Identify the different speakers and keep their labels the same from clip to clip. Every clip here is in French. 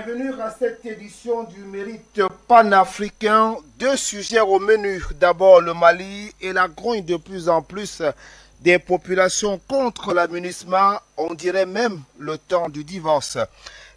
Speaker 1: Bienvenue à cette édition du Mérite panafricain. Deux sujets au menu. D'abord le Mali et la grogne de plus en plus des populations contre l'amunissement, on dirait même le temps du divorce.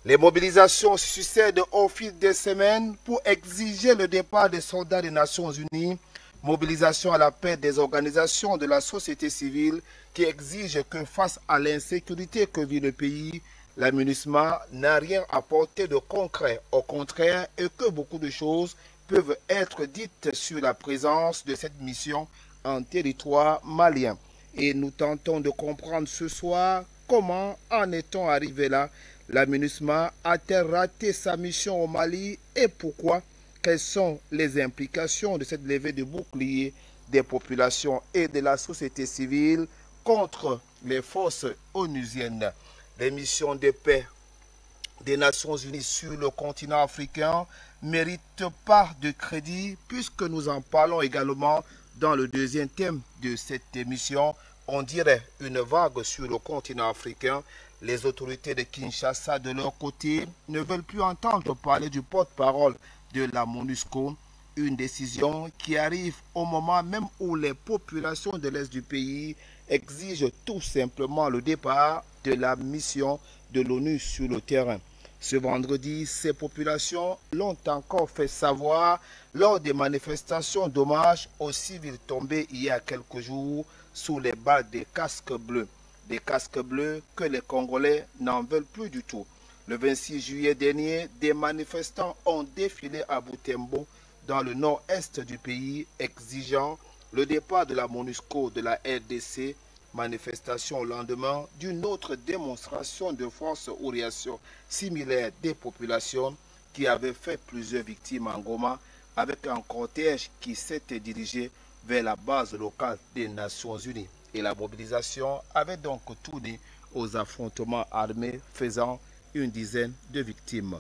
Speaker 1: Les mobilisations succèdent au fil des semaines pour exiger le départ des soldats des Nations Unies. Mobilisation à la paix des organisations de la société civile qui exigent que face à l'insécurité que vit le pays, l'amunissement n'a rien apporté de concret, au contraire, et que beaucoup de choses peuvent être dites sur la présence de cette mission en territoire malien. Et nous tentons de comprendre ce soir comment en est-on arrivé là. L'amunissement a-t-elle raté sa mission au Mali et pourquoi? Quelles sont les implications de cette levée de bouclier des populations et de la société civile contre les forces onusiennes? Les missions de paix des Nations Unies sur le continent africain ne méritent pas de crédit puisque nous en parlons également dans le deuxième thème de cette émission. On dirait une vague sur le continent africain. Les autorités de Kinshasa, de leur côté, ne veulent plus entendre parler du porte-parole de la MONUSCO, une décision qui arrive au moment même où les populations de l'Est du pays exigent tout simplement le départ de la mission de l'ONU sur le terrain. Ce vendredi, ces populations l'ont encore fait savoir lors des manifestations d'hommage aux civils tombés il y a quelques jours sous les balles des casques bleus. Des casques bleus que les Congolais n'en veulent plus du tout. Le 26 juillet dernier, des manifestants ont défilé à Butembo, dans le nord-est du pays, exigeant le départ de la MONUSCO de la RDC, manifestation au lendemain d'une autre démonstration de force ou réaction similaire des populations qui avaient fait plusieurs victimes en Goma, avec un cortège qui s'était dirigé vers la base locale des Nations Unies. Et la mobilisation avait donc tourné aux affrontements armés faisant une dizaine de victimes.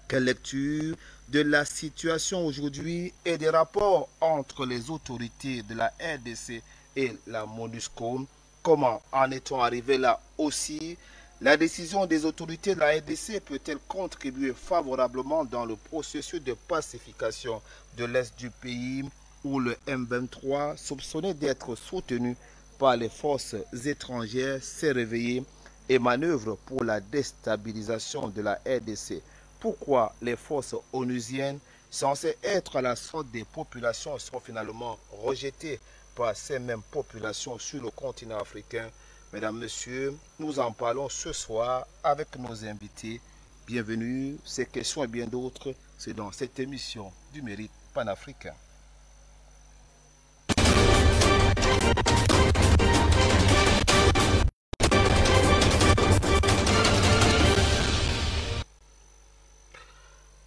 Speaker 1: Quelle lecture de la situation aujourd'hui et des rapports entre les autorités de la RDC et la MONUSCO? Comment en est-on arrivé là aussi? La décision des autorités de la RDC peut-elle contribuer favorablement dans le processus de pacification de l'Est du pays où le M23, soupçonné d'être soutenu par les forces étrangères, s'est réveillé et manœuvre pour la déstabilisation de la RDC? Pourquoi les forces onusiennes, censées être à la sorte des populations, sont finalement rejetées par ces mêmes populations sur le continent africain? Mesdames, Messieurs, nous en parlons ce soir avec nos invités. Bienvenue. Ces questions et bien d'autres, c'est dans cette émission du Mérite panafricain.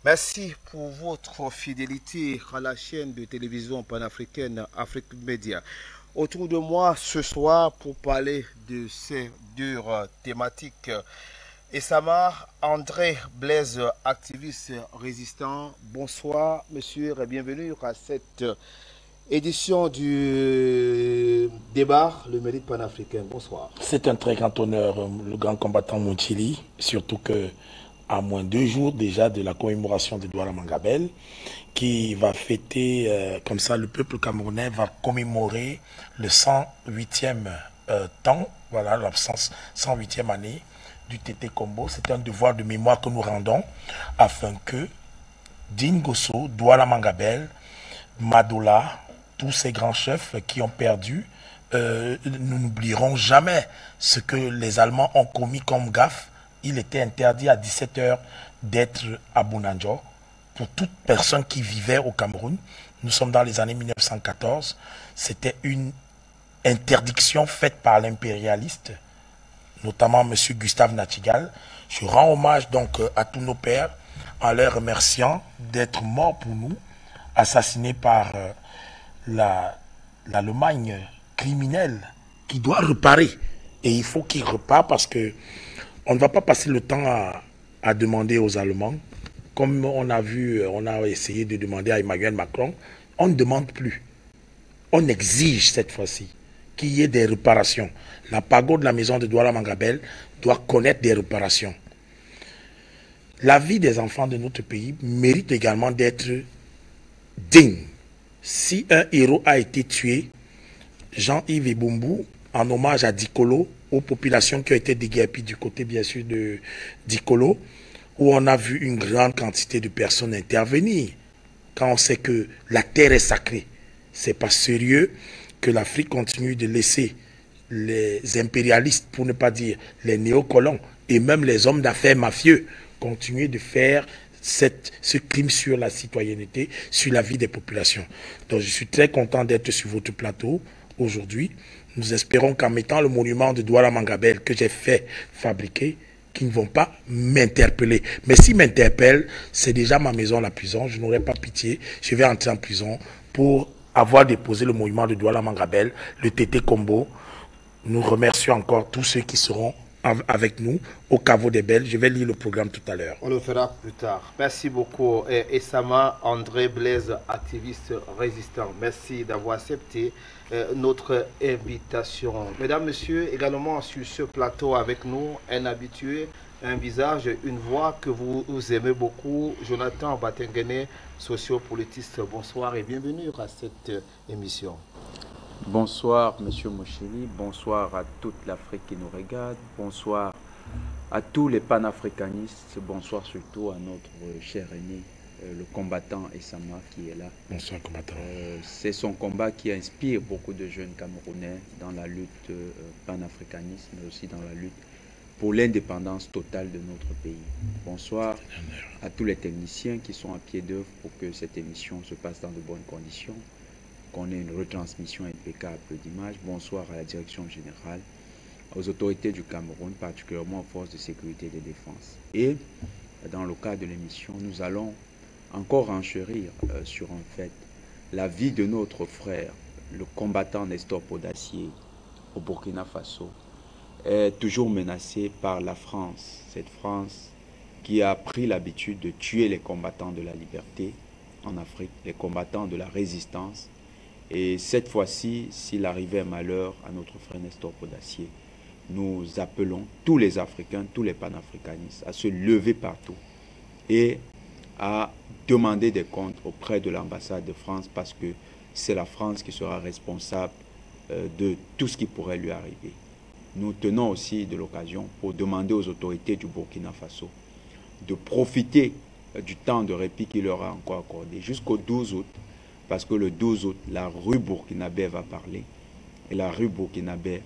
Speaker 1: Merci pour votre fidélité à la chaîne de télévision panafricaine Afrique Média. Autour de moi ce soir pour parler de ces deux thématiques, Essama André Blaise, activiste résistant. Bonsoir monsieur et bienvenue à cette édition du débat Le Mérite panafricain. Bonsoir.
Speaker 2: C'est un très grand honneur, le grand combattant Montili, surtout que à moins 2 jours déjà de la commémoration de Douala Mangabel, qui va fêter, comme ça le peuple camerounais va commémorer le 108e temps, voilà, la 108e année du Tété Combo. C'est un devoir de mémoire que nous rendons afin que Dingosso, Douala Mangabel, Madola, tous ces grands chefs qui ont perdu, nous n'oublierons jamais ce que les Allemands ont commis comme gaffe. Il était interdit à 17 h d'être à Bounandjo pour toute personne qui vivait au Cameroun. Nous sommes dans les années 1914. C'était une interdiction faite par l'impérialiste, notamment M. Gustave Nachtigal. Je rends hommage donc à tous nos pères en les remerciant d'être morts pour nous, assassinés par l'Allemagne criminelle qui doit réparer. Et il faut qu'il repart parce que on ne va pas passer le temps à demander aux Allemands, comme on a vu, on a essayé de demander à Emmanuel Macron. On ne demande plus. On exige cette fois-ci qu'il y ait des réparations. La pagode de la maison de Douala Mangabel doit connaître des réparations. La vie des enfants de notre pays mérite également d'être digne. Si un héros a été tué, Jean-Yves Ebumbu, en hommage à Dikolo, aux populations qui ont été déguerpies du côté bien sûr de Dikolo, où on a vu une grande quantité de personnes intervenir. Quand on sait que la terre est sacrée, c'est pas sérieux que l'Afrique continue de laisser les impérialistes, pour ne pas dire les néocolons, et même les hommes d'affaires mafieux, continuer de faire ce crime sur la citoyenneté, sur la vie des populations. Donc je suis très content d'être sur votre plateau aujourd'hui. Nous espérons qu'en mettant le monument de Douala Mangabel que j'ai fait fabriquer, qu'ils ne vont pas m'interpeller. Mais s'ils m'interpellent, c'est déjà ma maison la prison. Je n'aurai pas pitié. Je vais entrer en prison pour avoir déposé le monument de Douala Mangabel, le Tété Combo. Nous remercions encore tous ceux qui seront avec nous au caveau des Belles. Je vais lire le programme tout à l'heure.
Speaker 1: On le fera plus tard. Merci beaucoup. Essama André Blaise, activiste résistant. Merci d'avoir accepté notre invitation. Mesdames, Messieurs, également sur ce plateau avec nous, un habitué, un visage, une voix que vous aimez beaucoup, Jonathan Batengene, sociopolitiste. Bonsoir et bienvenue à cette émission.
Speaker 3: Bonsoir, Monsieur Mocheli. Bonsoir à toute l'Afrique qui nous regarde. Bonsoir à tous les panafricanistes. Bonsoir surtout à notre cher aîné, le combattant Essama qui est là.
Speaker 2: Bonsoir, combattant.
Speaker 3: C'est son combat qui inspire beaucoup de jeunes Camerounais dans la lutte panafricaniste, mais aussi dans la lutte pour l'indépendance totale de notre pays. Bonsoir à tous les techniciens qui sont à pied d'œuvre pour que cette émission se passe dans de bonnes conditions, qu'on ait une retransmission impeccable d'images. Bonsoir à la direction générale, aux autorités du Cameroun, particulièrement aux forces de sécurité et de défense. Et dans le cadre de l'émission, nous allons encore enchérir sur en fait la vie de notre frère, le combattant Nestor Podassier au Burkina Faso, est toujours menacé par la France, cette France qui a pris l'habitude de tuer les combattants de la liberté en Afrique, les combattants de la résistance. Et cette fois-ci, s'il arrivait un malheur à notre frère Nestor Podassier, nous appelons tous les Africains, tous les panafricanistes à se lever partout et à demander des comptes auprès de l'ambassade de France, parce que c'est la France qui sera responsable de tout ce qui pourrait lui arriver. Nous tenons aussi de l'occasion pour demander aux autorités du Burkina Faso de profiter du temps de répit qui leur a encore accordé jusqu'au 12 août, parce que le 12 août, la rue burkinabé va parler et la rue burkinabé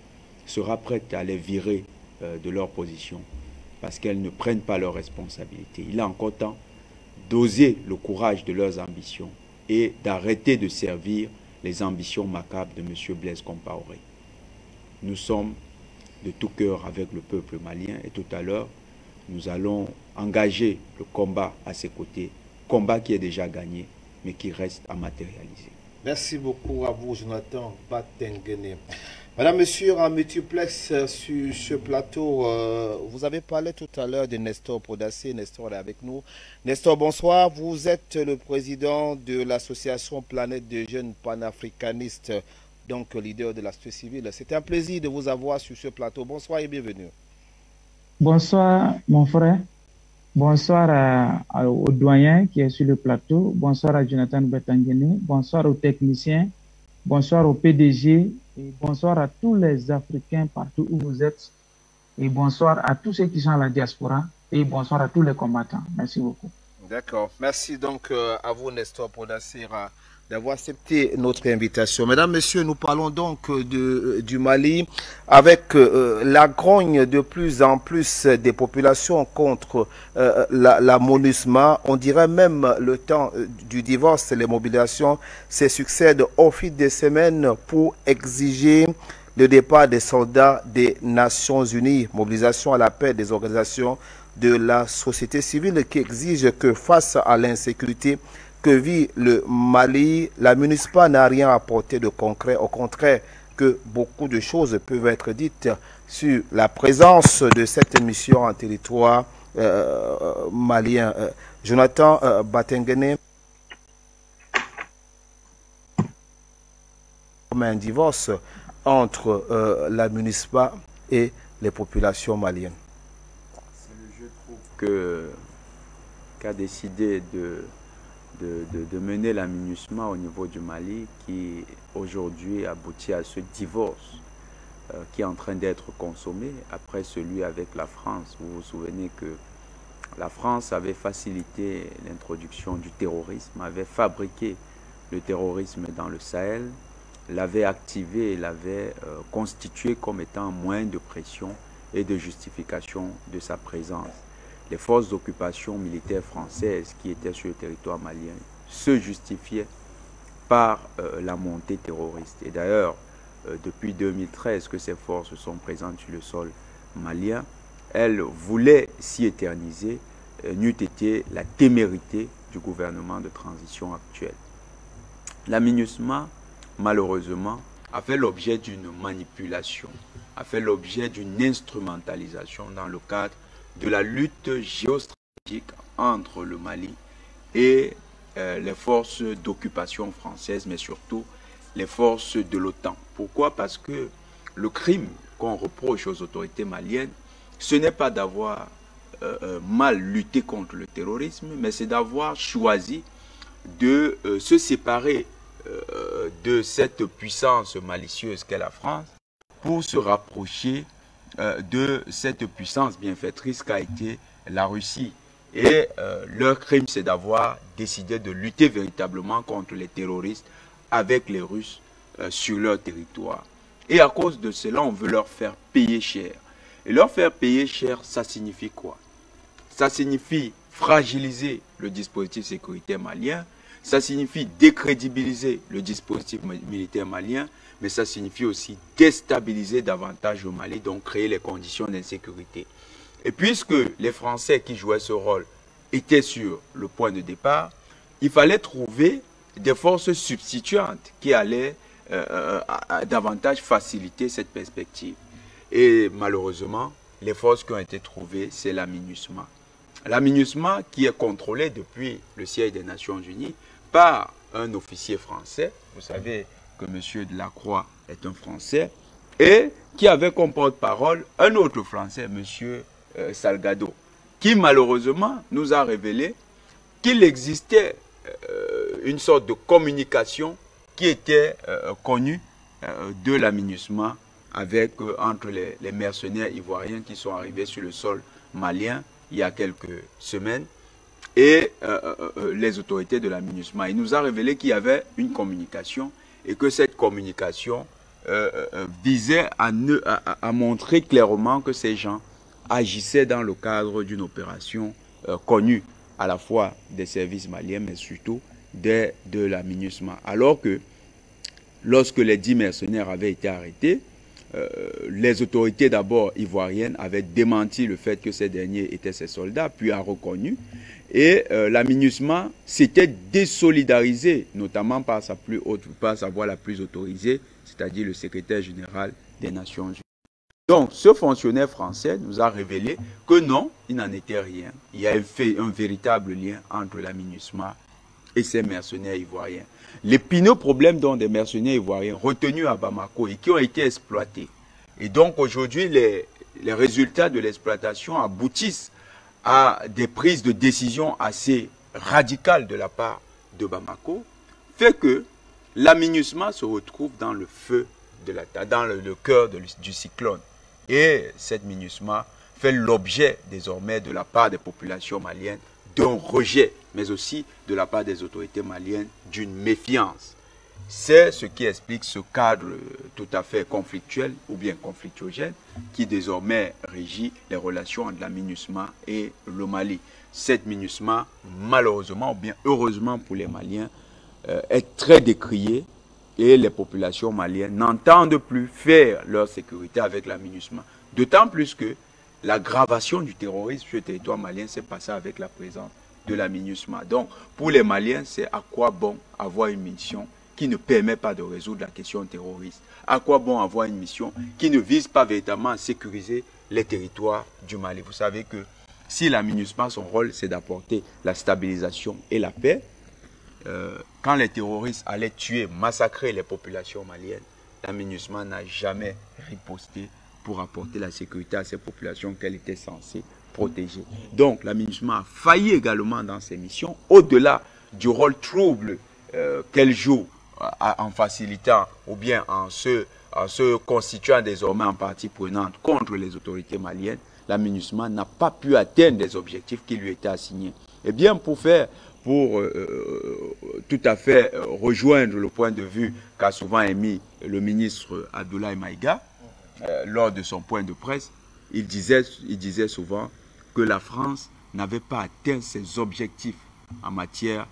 Speaker 3: sera prête à les virer de leur position parce qu'elles ne prennent pas leurs responsabilités. Il est encore temps d'oser le courage de leurs ambitions et d'arrêter de servir les ambitions macabres de M. Blaise Compaoré. Nous sommes de tout cœur avec le peuple malien et tout à l'heure, nous allons engager le combat à ses côtés, combat qui est déjà gagné, mais qui reste à matérialiser.
Speaker 1: Merci beaucoup à vous, Jonathan Batengene. Madame, Monsieur, en multiplex sur ce plateau, vous avez parlé tout à l'heure de Nestor Podassier. Nestor est avec nous. Nestor, bonsoir. Vous êtes le président de l'association Planète de jeunes panafricanistes, donc leader de la société civile. C'est un plaisir de vous avoir sur ce plateau. Bonsoir et bienvenue.
Speaker 4: Bonsoir, mon frère. Bonsoir au doyen qui est sur le plateau. Bonsoir à Jonathan Batengene. Bonsoir aux techniciens. Bonsoir au PDG. Et bonsoir à tous les Africains partout où vous êtes. Et bonsoir à tous ceux qui sont à la diaspora. Et bonsoir à tous les combattants. Merci beaucoup.
Speaker 1: D'accord. Merci donc à vous, Nestor Podassier, d'avoir accepté notre invitation. Mesdames, Messieurs, nous parlons donc du Mali avec la grogne de plus en plus des populations contre la MONUSMA. On dirait même le temps du divorce, les mobilisations se succèdent au fil des semaines pour exiger le départ des soldats des Nations Unies. Mobilisation à la paix des organisations de la société civile qui exige que face à l'insécurité que vit le Mali, la MONUSMA n'a rien apporté de concret. Au contraire, que beaucoup de choses peuvent être dites sur la présence de cette mission en territoire malien. Jonathan Batengene, comme un divorce entre la MONUSMA et les populations maliennes.
Speaker 3: Je trouve que a décidé de mener la MINUSMA au niveau du Mali, qui aujourd'hui aboutit à ce divorce qui est en train d'être consommé après celui avec la France. Vous vous souvenez que la France avait facilité l'introduction du terrorisme, avait fabriqué le terrorisme dans le Sahel, l'avait activé et l'avait constitué comme étant un moyen de pression et de justification de sa présence. Les forces d'occupation militaire françaises qui étaient sur le territoire malien se justifiaient par la montée terroriste. Et d'ailleurs, depuis 2013 que ces forces sont présentes sur le sol malien, elles voulaient s'y éterniser, n'eût été la témérité du gouvernement de transition actuel. La MINUSMA, malheureusement, a fait l'objet d'une manipulation, a fait l'objet d'une instrumentalisation dans le cadre de la lutte géostratégique entre le Mali et les forces d'occupation françaises, mais surtout les forces de l'OTAN. Pourquoi? Parce que le crime qu'on reproche aux autorités maliennes, ce n'est pas d'avoir mal lutté contre le terrorisme, mais c'est d'avoir choisi de se séparer de cette puissance malicieuse qu'est la France pour se rapprocher de cette puissance bienfaitrice qu'a été la Russie. Et leur crime, c'est d'avoir décidé de lutter véritablement contre les terroristes avec les Russes sur leur territoire. Et à cause de cela, on veut leur faire payer cher. Et leur faire payer cher, ça signifie quoi? Ça signifie fragiliser le dispositif sécuritaire malien, ça signifie décrédibiliser le dispositif militaire malien, mais ça signifie aussi déstabiliser davantage le Mali, donc créer les conditions d'insécurité. Et puisque les Français qui jouaient ce rôle étaient sur le point de départ, il fallait trouver des forces substituantes qui allaient davantage faciliter cette perspective. Et malheureusement, les forces qui ont été trouvées, c'est la MINUSMA. La MINUSMA qui est contrôlée depuis le siège des Nations Unies par un officier français, vous savez que M. Delacroix est un Français, et qui avait comme porte-parole un autre Français, M. Salgado, qui malheureusement nous a révélé qu'il existait une sorte de communication qui était connue de la MINUSMA entre les mercenaires ivoiriens qui sont arrivés sur le sol malien il y a quelques semaines et les autorités de la MINUSMA. Il nous a révélé qu'il y avait une communication et que cette communication visait à montrer clairement que ces gens agissaient dans le cadre d'une opération connue à la fois des services maliens, mais surtout de la MINUSMA. Alors que lorsque les 10 mercenaires avaient été arrêtés, les autorités d'abord ivoiriennes avaient démenti le fait que ces derniers étaient ces soldats, puis a reconnu. Et la MINUSMA s'était désolidarisée, notamment par sa voix la plus autorisée, c'est-à-dire le secrétaire général des Nations Unies. Donc, ce fonctionnaire français nous a révélé que non, il n'en était rien. Il y a un véritable lien entre la MINUSMA et ces mercenaires ivoiriens. L'épineux problème donc des mercenaires ivoiriens retenus à Bamako et qui ont été exploités. Et donc aujourd'hui, les résultats de l'exploitation aboutissent à des prises de décision assez radicales de la part de Bamako, fait que la MINUSMA se retrouve dans le feu dans le cœur du cyclone. Et cette MINUSMA fait l'objet désormais de la part des populations maliennes d'un rejet, mais aussi de la part des autorités maliennes d'une méfiance. C'est ce qui explique ce cadre tout à fait conflictuel ou bien conflictuogène qui désormais régit les relations entre la MINUSMA et le Mali. Cette MINUSMA, malheureusement ou bien heureusement pour les Maliens, est très décriée et les populations maliennes n'entendent plus faire leur sécurité avec la MINUSMA. D'autant plus que l'aggravation du terrorisme sur le territoire malien s'est passée avec la présence de la MINUSMA. Donc, pour les Maliens, c'est à quoi bon avoir une mission qui ne permet pas de résoudre la question terroriste? À quoi bon avoir une mission qui ne vise pas véritablement à sécuriser les territoires du Mali? Vous savez que si la MINUSMA, son rôle, c'est d'apporter la stabilisation et la paix, quand les terroristes allaient tuer, massacrer les populations maliennes, la MINUSMA n'a jamais riposté pour apporter la sécurité à ces populations qu'elle était censée protéger. Donc, la MINUSMA a failli également dans ses missions, au-delà du rôle trouble qu'elle joue en facilitant ou bien en se constituant désormais en partie prenante contre les autorités maliennes. La MINUSMA n'a pas pu atteindre les objectifs qui lui étaient assignés. Eh bien, pour tout à fait rejoindre le point de vue qu'a souvent émis le ministre Abdoulaye Maïga lors de son point de presse, il disait souvent que la France n'avait pas atteint ses objectifs en matière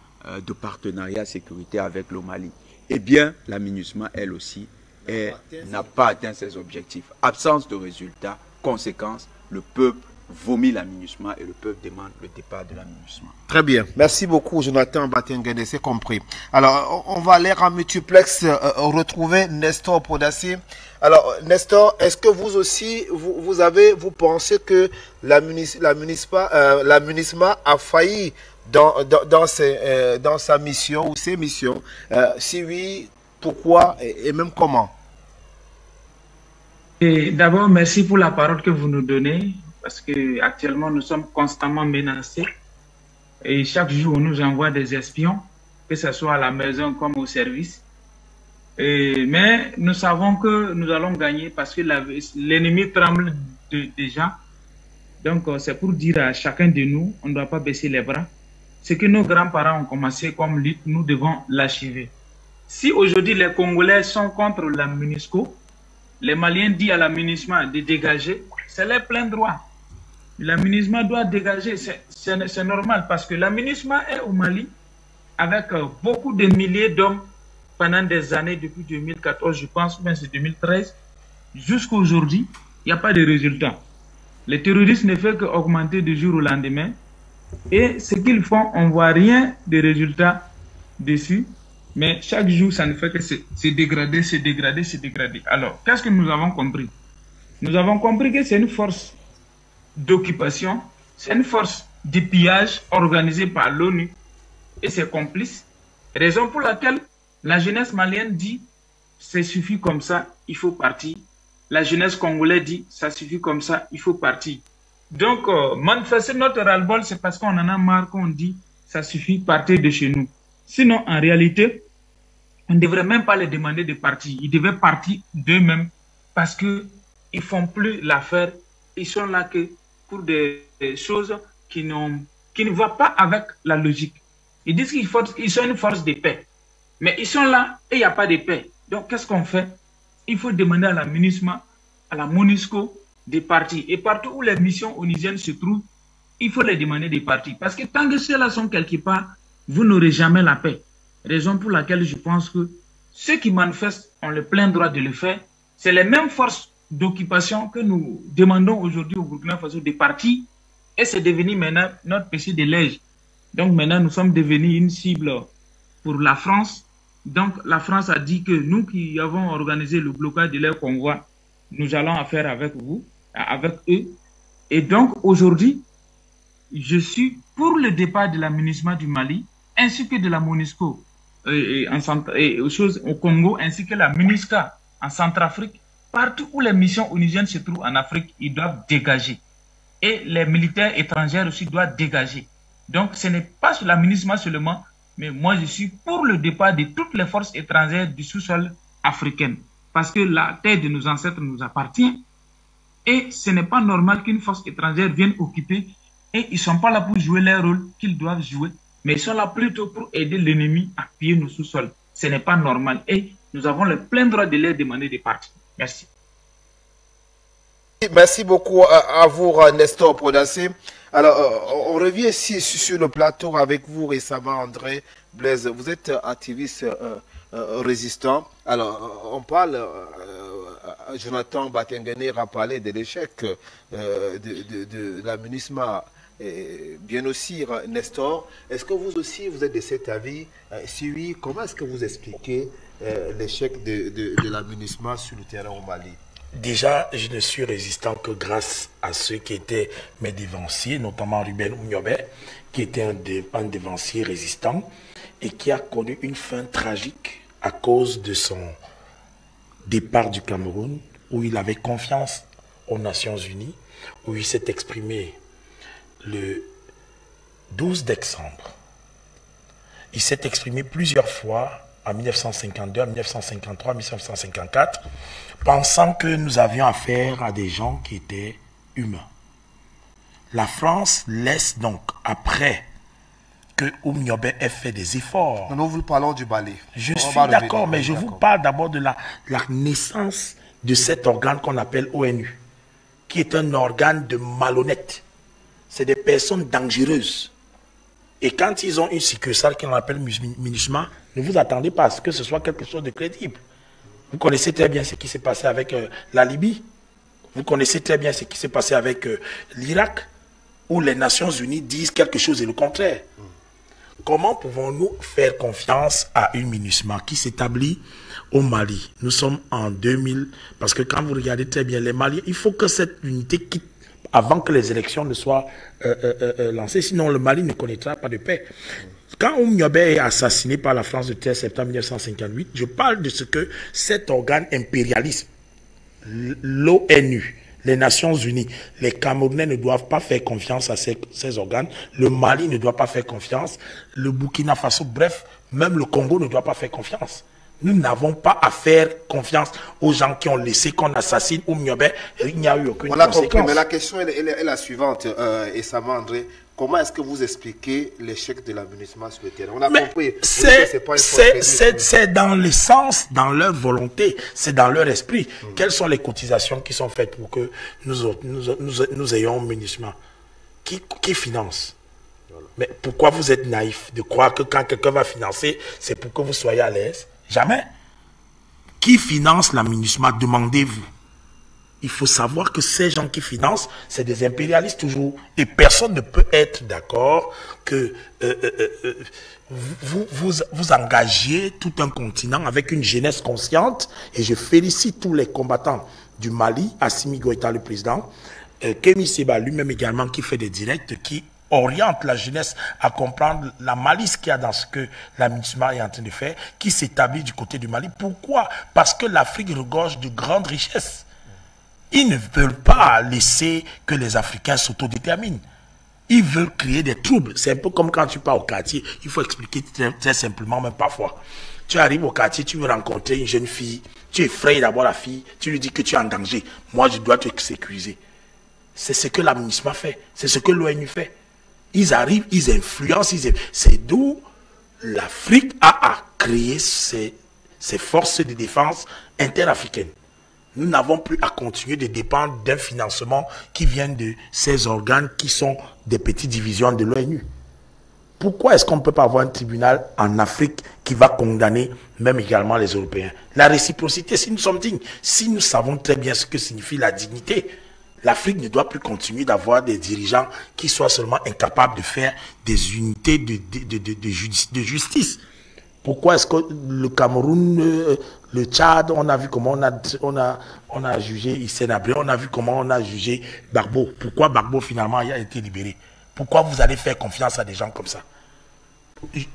Speaker 3: de partenariat sécuritaire avec le Mali. Eh bien, la MINUSMA, elle aussi, n'a pas atteint ses objectifs. Absence de résultats, conséquence, le peuple vomit la MINUSMA et le peuple demande le départ de la MINUSMA.
Speaker 1: Très bien. Merci beaucoup, Jonathan Batengene, c'est compris. Alors, on va aller en multiplex retrouver Nestor Podassi. Alors, Nestor, est-ce que vous aussi, vous pensez que la MINUSMA a failli dans sa mission ou ses missions? Si oui, pourquoi et même comment?
Speaker 4: D'abord, merci pour la parole que vous nous donnez, parce que actuellement nous sommes constamment menacés et chaque jour on nous envoie des espions, que ce soit à la maison comme au service. Mais nous savons que nous allons gagner parce que l'ennemi tremble déjà. Donc c'est pour dire à chacun de nous, on ne doit pas baisser les bras. Ce que nos grands-parents ont commencé comme lutte, nous devons l'achever. Si aujourd'hui les Congolais sont contre la MONUSCO, les Maliens disent à la MINUSMA de dégager, c'est leur plein droit. La MINUSMA doit dégager, c'est normal parce que la MINUSMA est au Mali avec beaucoup de milliers d'hommes pendant des années, depuis 2014, je pense, même c'est 2013, jusqu'à aujourd'hui, il n'y a pas de résultat. Les terroristes ne font qu'augmenter du jour au lendemain et ce qu'ils font, on ne voit rien de résultat dessus. Mais chaque jour, ça ne fait que se dégrader, se dégrader, se dégrader. Alors, qu'est-ce que nous avons compris? Nous avons compris que c'est une force d'occupation, c'est une force de pillage organisée par l'ONU et ses complices. Raison pour laquelle la jeunesse malienne dit « ça suffit comme ça, il faut partir ». La jeunesse congolaise dit « ça suffit comme ça, il faut partir ». Donc, manifester notre ras-le-bol, c'est parce qu'on en a marre qu'on dit « ça suffit, partez de chez nous ». Sinon, en réalité, on ne devrait même pas les demander de partir. Ils devaient partir d'eux-mêmes parce qu'ils ne font plus l'affaire. Ils sont là que pour des choses qui ne vont pas avec la logique. Ils disent qu'ils sont une force de paix. Mais ils sont là et il n'y a pas de paix. Donc, qu'est-ce qu'on fait? Il faut demander à la MINUSMA, à la MONUSCO de partir. Et partout où les missions onusiennes se trouvent, il faut les demander de partir. Parce que tant que ceux-là sont quelque part, vous n'aurez jamais la paix. Raison pour laquelle je pense que ceux qui manifestent ont le plein droit de le faire. C'est les mêmes forces d'occupation que nous demandons aujourd'hui au Burkina Faso de partir. Et c'est devenu maintenant notre péché de lège. Donc maintenant, nous sommes devenus une cible pour la France. Donc la France a dit que nous qui avons organisé le blocage de leur convoi, nous allons affaire avec vous, avec eux. Et donc aujourd'hui, je suis pour le départ de la MINUSMA du Mali, ainsi que de la MONUSCO au Congo, ainsi que la MINUSCA en Centrafrique. Partout où les missions onusiennes se trouvent en Afrique, ils doivent dégager. Et les militaires étrangers aussi doivent dégager. Donc ce n'est pas sur la MINUSMA seulement, mais moi je suis pour le départ de toutes les forces étrangères du sous-sol africain. Parce que la terre de nos ancêtres nous appartient. Et ce n'est pas normal qu'une force étrangère vienne occuper. Et ils ne sont pas là pour jouer leur rôle qu'ils doivent jouer. Mais ils sont là plutôt pour aider l'ennemi à piller nos sous-sols. Ce n'est pas normal. Et nous avons le plein droit de leur demander de partir. Merci.
Speaker 1: Merci beaucoup à vous, Nestor Podassi. Alors, on revient ici sur le plateau avec vous récemment, André Blaise. Vous êtes activiste résistant. Alors, on parle, Jonathan Batengene a parlé de l'échec de la MINUSMA. Et bien aussi, Nestor, est-ce que vous aussi, vous êtes de cet avis? Si oui, comment est-ce que vous expliquez l'échec de la MINUSMA sur le terrain au Mali?
Speaker 2: Déjà, je ne suis résistant que grâce à ceux qui étaient mes dévanciers, notamment Ruben Ouniobe, qui était un dévancier résistant et qui a connu une fin tragique à cause de son départ du Cameroun, où il avait confiance aux Nations Unies, où il s'est exprimé le 12 décembre. Il s'est exprimé plusieurs fois en 1952, en 1953, en 1954, pensant que nous avions affaire à des gens qui étaient humains. La France laisse donc, après que Oumniobé ait fait des efforts...
Speaker 1: Nous vous parlons du Mali.
Speaker 2: Je suis d'accord, mais je vous parle d'abord de la naissance de cet organe qu'on appelle ONU, qui est un organe de malhonnêtes. C'est des personnes dangereuses. Et quand ils ont une succursale qu'on appelle MINUSMA, ne vous attendez pas à ce que ce soit quelque chose de crédible. Vous connaissez très bien ce qui s'est passé avec la Libye. Vous connaissez très bien ce qui s'est passé avec l'Irak, où les Nations Unies disent quelque chose et le contraire. Comment pouvons-nous faire confiance à une MINUSMA qui s'établit au Mali? Nous sommes en 2000, parce que quand vous regardez très bien les Maliens, il faut que cette unité quitte avant que les élections ne soient lancées, sinon le Mali ne connaîtra pas de paix. Quand Oumniobé est assassiné par la France le 13 septembre 1958, je parle de ce que cet organe impérialiste, l'ONU, les Nations Unies, les Camerounais ne doivent pas faire confiance à ces organes, le Mali ne doit pas faire confiance, le Burkina Faso, bref, même le Congo ne doit pas faire confiance. Nous n'avons pas à faire confiance aux gens qui ont laissé qu'on assassine Oumniobé. Il n'y a eu aucune conséquence.
Speaker 1: Compris, mais la question est la suivante, Essama André. Comment est-ce que vous expliquez l'échec de la MINUSMA sur le terrain? On a compris.
Speaker 2: C'est dans le sens, dans leur volonté, c'est dans leur esprit. Quelles sont les cotisations qui sont faites pour que nous ayons MINUSMA? Qui finance? Voilà. Mais pourquoi vous êtes naïf de croire que quand quelqu'un va financer, c'est pour que vous soyez à l'aise? Jamais. Qui finance la MINUSMA? Demandez-vous. Il faut savoir que ces gens qui financent, c'est des impérialistes toujours. Et personne ne peut être d'accord que vous engagiez tout un continent avec une jeunesse consciente. Et je félicite tous les combattants du Mali, Assimi Goïta le président, Kémy Séba lui-même également qui fait des directs, qui oriente la jeunesse à comprendre la malice qu'il y a dans ce que la MINUSMA est en train de faire, qui s'établit du côté du Mali. Pourquoi? Parce que l'Afrique regorge de grandes richesses. Ils ne veulent pas laisser que les Africains s'autodéterminent. Ils veulent créer des troubles. C'est un peu comme quand tu pars au quartier. Il faut expliquer très simplement, même parfois. Tu arrives au quartier, tu veux rencontrer une jeune fille. Tu effraies d'abord la fille. Tu lui dis que tu es en danger. Moi, je dois te sécuriser. C'est ce que la MINUSMA fait. C'est ce que l'ONU fait. Ils arrivent, ils influencent. C'est d'où l'Afrique a créé ses forces de défense interafricaines. Nous n'avons plus à continuer de dépendre d'un financement qui vient de ces organes qui sont des petites divisions de l'ONU. Pourquoi est-ce qu'on ne peut pas avoir un tribunal en Afrique qui va condamner même également les Européens? La réciprocité, si nous sommes dignes, si nous savons très bien ce que signifie la dignité, l'Afrique ne doit plus continuer d'avoir des dirigeants qui soient seulement incapables de faire des unités de justice. Pourquoi est-ce que le Cameroun, le Tchad, on a vu comment on a jugé Hissène Habré, on a vu comment on a jugé Gbagbo. Pourquoi Gbagbo finalement a été libéré? Pourquoi vous allez faire confiance à des gens comme ça?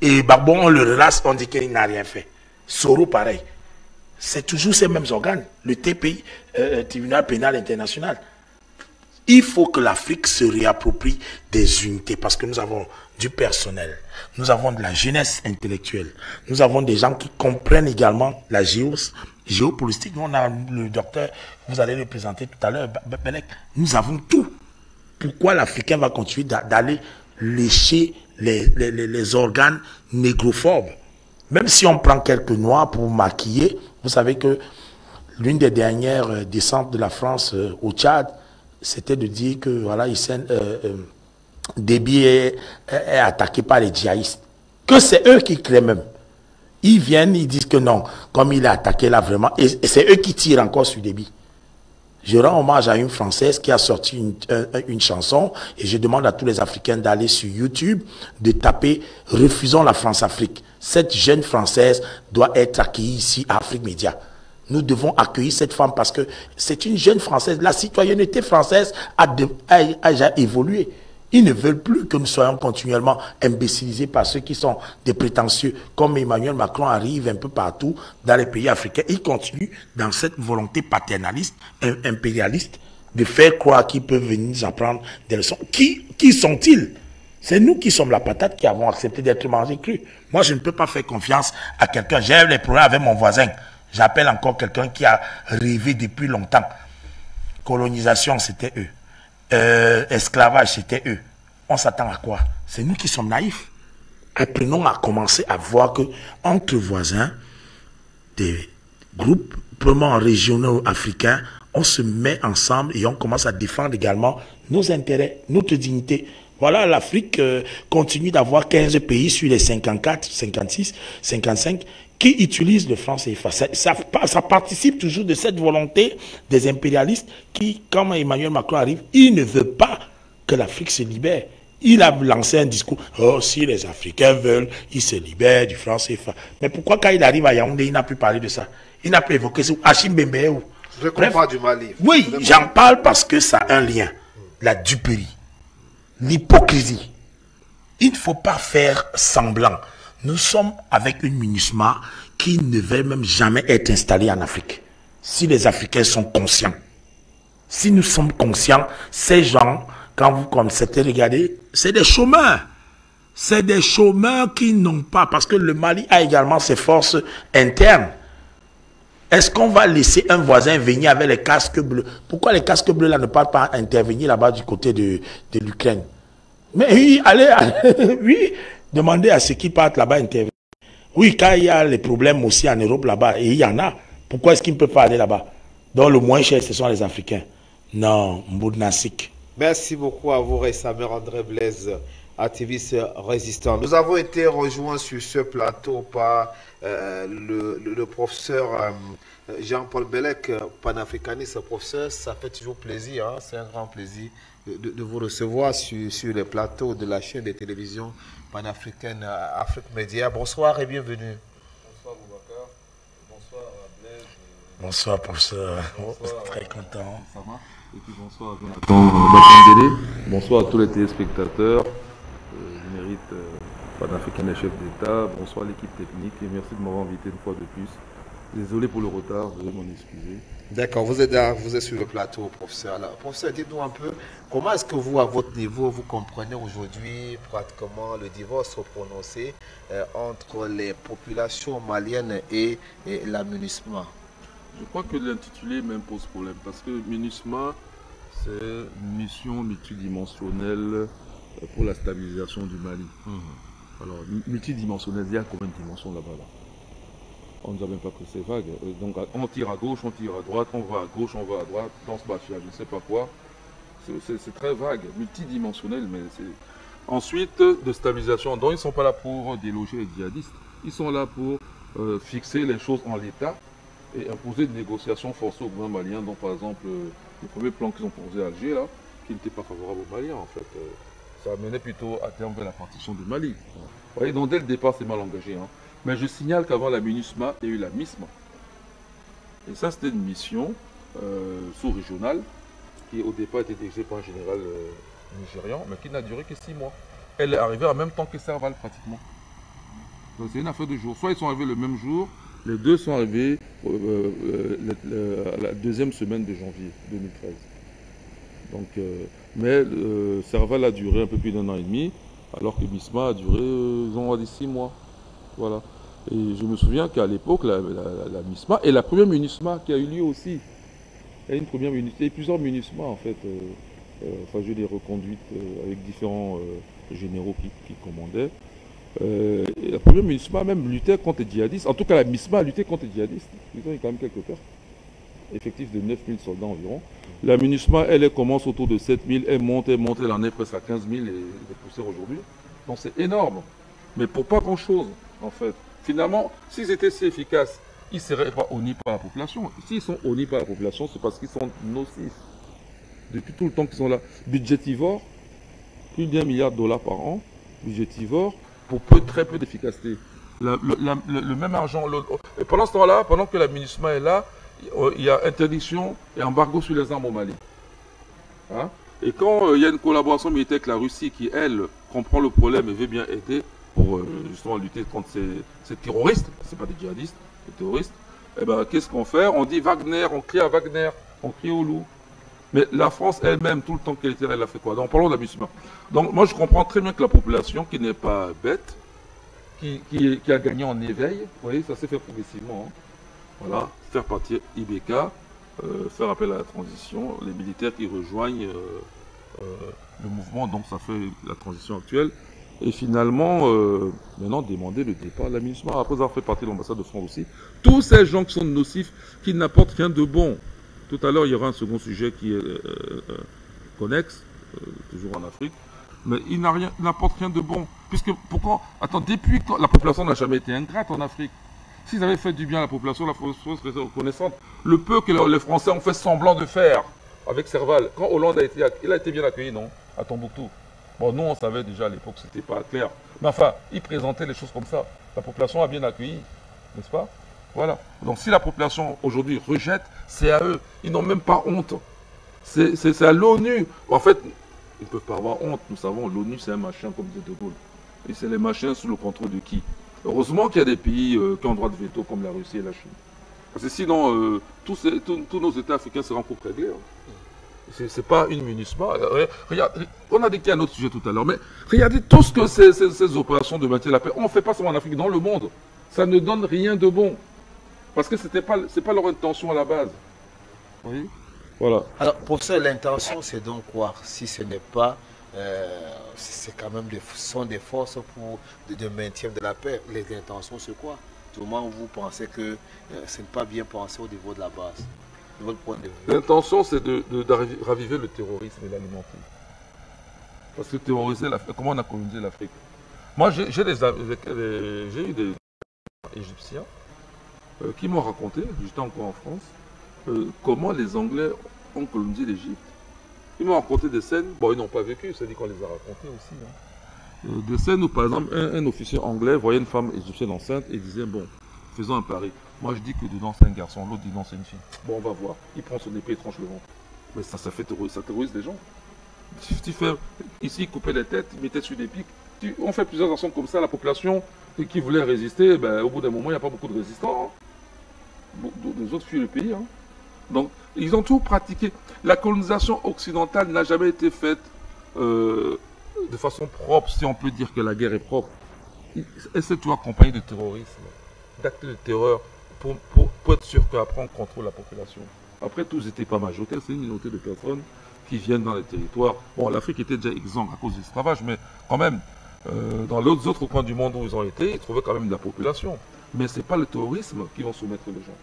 Speaker 2: Et Gbagbo, on le relasse, on dit qu'il n'a rien fait. Soro, pareil. C'est toujours ces mêmes organes. Le TPI, Tribunal pénal international. Il faut que l'Afrique se réapproprie des unités parce que nous avons du personnel, nous avons de la jeunesse intellectuelle, nous avons des gens qui comprennent également la géopolitique. On a le docteur, vous allez le présenter tout à l'heure, Belek. Nous avons tout. Pourquoi l'Africain va continuer d'aller lécher les organes négrophobes? Même si on prend quelques noirs pour maquiller, vous savez que l'une des dernières descentes de la France au Tchad, c'était de dire que voilà, Déby est attaqué par les djihadistes. Que c'est eux qui créent même. Ils viennent, ils disent que non, comme il est attaqué là vraiment, et c'est eux qui tirent encore sur Déby. Je rends hommage à une Française qui a sorti une chanson et je demande à tous les Africains d'aller sur YouTube, de taper « Refusons la France-Afrique ». Cette jeune Française doit être accueillie ici à Afrique Média. Nous devons accueillir cette femme parce que c'est une jeune Française. La citoyenneté française a déjà évolué. Ils ne veulent plus que nous soyons continuellement imbécilisés par ceux qui sont des prétentieux. Comme Emmanuel Macron arrive un peu partout dans les pays africains. Il continue dans cette volonté paternaliste, impérialiste de faire croire qu'ils peuvent venir nous apprendre des leçons. Qui sont-ils? C'est nous qui sommes la patate qui avons accepté d'être mangés crus. Moi, je ne peux pas faire confiance à quelqu'un. J'ai les problèmes avec mon voisin. J'appelle encore quelqu'un qui a rêvé depuis longtemps. Colonisation, c'était eux. Esclavage, c'était eux. On s'attend à quoi? C'est nous qui sommes naïfs. Apprenons à commencer à voir que entre voisins, des groupes purement régionaux africains, on se met ensemble et on commence à défendre également nos intérêts, notre dignité. Voilà, l'Afrique continue d'avoir 15 pays sur les 54, 56, 55 qui utilisent le franc CFA. Ça participe toujours de cette volonté des impérialistes qui, quand Emmanuel Macron arrive, il ne veut pas que l'Afrique se libère. Il a lancé un discours, oh, si les Africains veulent, ils se libèrent du franc CFA. Mais pourquoi quand il arrive à Yaoundé, il n'a plus parlé de ça? Il n'a plus évoqué ça. Hachim Bembe.
Speaker 1: Je comprends du Mali.
Speaker 2: Oui, j'en parle parce que ça a un lien. La duperie, l'hypocrisie. Il ne faut pas faire semblant. Nous sommes avec une MINUSMA qui ne va même jamais être installée en Afrique. Si les Africains sont conscients. Si nous sommes conscients, ces gens, quand vous commencez à regarder, c'est des chômeurs. C'est des chômeurs qui n'ont pas, parce que le Mali a également ses forces internes. Est-ce qu'on va laisser un voisin venir avec les casques bleus? Pourquoi les casques bleus là ne parlent pas intervenir là-bas du côté de l'Ukraine? Mais oui, allez, oui, demandez à ceux qui partent là-bas intervenir. Oui, quand il y a les problèmes aussi en Europe là-bas, et il y en a, pourquoi est-ce qu'ils ne peuvent pas aller là-bas? Donc le moins cher, ce sont les Africains. Non, Mboudnassik.
Speaker 1: Merci beaucoup à vous, Samer André Blaise, activiste résistant. Nous avons été rejoints sur ce plateau par le professeur Jean-Paul Bellec, panafricaniste. Professeur, ça fait toujours plaisir, hein? C'est un grand plaisir de vous recevoir sur les plateaux de la chaîne de télévision panafricaine Afrique Média. Bonsoir et bienvenue.
Speaker 5: Bonsoir Boubacar, bonsoir Blaise.
Speaker 2: Bonsoir professeur,
Speaker 5: Bonsoir,
Speaker 2: très content.
Speaker 5: Ça va? Et puis bonsoir à Jonathan Batangele, bonsoir à tous les téléspectateurs du mérite panafricain et chef d'État, bonsoir à l'équipe technique et merci de m'avoir invité une fois de plus. Désolé pour le retard, veuillez m'en excuser.
Speaker 1: D'accord, vous êtes sur le plateau, professeur. Alors, professeur, dites-nous un peu, comment est-ce que vous, à votre niveau, vous comprenez aujourd'hui pratiquement le divorce prononcé entre les populations maliennes et la MINUSMA?
Speaker 5: Je crois que l'intitulé même pose problème parce que MINUSMA, c'est une mission multidimensionnelle pour la stabilisation du Mali. Alors, multidimensionnelle, il y a combien de dimensions là-bas là? On ne sait même pas que c'est vague. Donc, on tire à gauche, on tire à droite, on va à gauche, on va à droite, dans ce match, je ne sais pas quoi. C'est très vague, multidimensionnel, mais c'est. Ensuite, de stabilisation. Donc, ils ne sont pas là pour déloger les djihadistes. Ils sont là pour fixer les choses en l'état et imposer des négociations forcées au gouvernement malien. Donc, par exemple, le premier plan qu'ils ont proposé à Alger, là, qui n'était pas favorable aux Maliens, en fait. Ça menait plutôt à terme vers la partition du Mali. Vous voyez, donc dès le départ, c'est mal engagé. Hein. Mais je signale qu'avant la MINUSMA, il y a eu la MISMA. Et ça, c'était une mission sous-régionale qui, au départ, était dirigée par un général nigérian, mais qui n'a duré que 6 mois. Elle est arrivée en même temps que Serval, pratiquement. Donc, c'est une affaire de jour. Soit ils sont arrivés le même jour, les deux sont arrivés à la deuxième semaine de janvier 2013. Donc, mais Serval a duré un peu plus d'1 an et demi, alors que MISMA a duré, on va dire, 6 mois. Voilà. Et je me souviens qu'à l'époque, la MISMA, et la première MINUSMA qui a eu lieu aussi, il y a une première MINUSMA, il y a plusieurs MINUSMA en fait, enfin je les reconduites avec différents généraux qui commandaient. Et la première MINUSMA même luttait contre les djihadistes, en tout cas la MISMA a lutté contre les djihadistes, ils ont eu quand même quelques pertes, effectif de 9000 soldats environ. La MINUSMA, elle commence autour de 7000, elle monte, elle en est presque à 15 000 et est poussée aujourd'hui. Donc c'est énorme, mais pour pas grand chose. En fait, finalement, s'ils étaient si efficaces, ils ne seraient pas honnis par la population. S'ils sont honnis par la population, c'est parce qu'ils sont nocifs. Depuis tout le temps qu'ils sont là. Budgétivores, plus d'$1 milliard par an, budgétivores, pour très peu d'efficacité. Le même argent. Et pendant ce temps-là, pendant que la MINUSMA est là, il y a interdiction et embargo sur les armes au Mali. Hein? Et quand il y a une collaboration militaire avec la Russie qui, elle, comprend le problème et veut bien aider, pour justement lutter contre ces terroristes, ce n'est pas des djihadistes, des terroristes, eh ben, qu'est-ce qu'on fait? On dit Wagner, on crie à Wagner, on crie au loup. Mais la France elle-même, tout le temps qu'elle était là, elle a fait quoi? Donc parlons de la musulmane. Donc moi je comprends très bien que la population, qui n'est pas bête, qui a gagné en éveil, vous voyez, ça s'est fait progressivement. Hein. Voilà, faire partir IBK, faire appel à la transition, les militaires qui rejoignent le mouvement, donc ça fait la transition actuelle. Et finalement, maintenant demander le départ de la MINUSMA, après avoir fait partie de l'ambassade de France aussi. Tous ces gens qui sont nocifs, qui n'apportent rien de bon. Tout à l'heure, il y aura un second sujet qui est connexe, toujours en Afrique. Mais il n'apporte rien de bon. Puisque, pourquoi? Attends, depuis quand la population n'a jamais été ingrate en Afrique. S'ils avaient fait du bien à la population serait reconnaissante. Le peu que les Français ont fait semblant de faire avec Serval. Quand Hollande il a été bien accueilli, non? À Tombouctou. Bon, nous, on savait déjà à l'époque que c'était pas clair. Mais enfin, il présentait les choses comme ça. La population a bien accueilli, n'est-ce pas? Voilà. Donc, si la population aujourd'hui rejette, c'est à eux. Ils n'ont même pas honte. C'est à l'ONU. En fait, ils ne peuvent pas avoir honte. Nous savons, l'ONU, c'est un machin, comme disait De Gaulle. Et c'est les machins sous le contrôle de qui? Heureusement qu'il y a des pays qui ont droit de veto, comme la Russie et la Chine. Parce que sinon, tous nos États africains seraient en coupe réglée. Hein. C'est pas une MINUSMA. Regarde, on a dit qu'il y a un autre sujet tout à l'heure, mais regardez tout ce que ces opérations de maintien de la paix, on ne fait pas seulement en Afrique, dans le monde. Ça ne donne rien de bon. Parce que ce n'est pas leur intention à la base. Vous voyez? Voilà.
Speaker 1: Alors, pour ça, l'intention, c'est donc quoi? Si ce n'est pas... c'est quand même sont des forces de maintien de la paix. Les intentions, c'est quoi? Comment vous pensez que ce n'est pas bien pensé au niveau de la base? De votre point de vue.
Speaker 5: L'intention, c'est de raviver le terrorisme et l'alimenter. Parce que terroriser l'Afrique, comment on a colonisé l'Afrique? Moi, j'ai eu des Égyptiens qui m'ont raconté, j'étais encore en France, comment les Anglais ont colonisé l'Égypte. Ils m'ont raconté des scènes, bon, ils n'ont pas vécu, c'est dit qu'on les a racontées aussi. Hein. Des scènes où, par exemple, un officier anglais voyait une femme égyptienne enceinte et disait, bon, faisons un pari. Moi, je dis que dedans, c'est un garçon, l'autre dit non, c'est une fille. Bon, on va voir. Il prend son épée et tranche le ventre. Mais ça fait terroriser, ça terrorise les gens. Tu fais, ici, couper les têtes, mettre sur des pics. On fait plusieurs actions comme ça, la population qui voulait résister, ben, au bout d'un moment, il n'y a pas beaucoup de résistants. Hein. Les autres fuient le pays. Hein. Donc, ils ont tout pratiqué. La colonisation occidentale n'a jamais été faite de façon propre, si on peut dire que la guerre est propre. Elle s'est toujours accompagnée de terrorisme, d'actes de terreur, pour être sûr qu'après on contrôle la population. Après, tous n'étaient pas majoritaires, c'est une minorité de personnes qui viennent dans les territoires. Bon, l'Afrique était déjà exempte à cause de l'esclavage, mais quand même, dans les autres coins du monde où ils ont été, ils trouvaient quand même de la population. Mais ce n'est pas le terrorisme qui va soumettre les gens.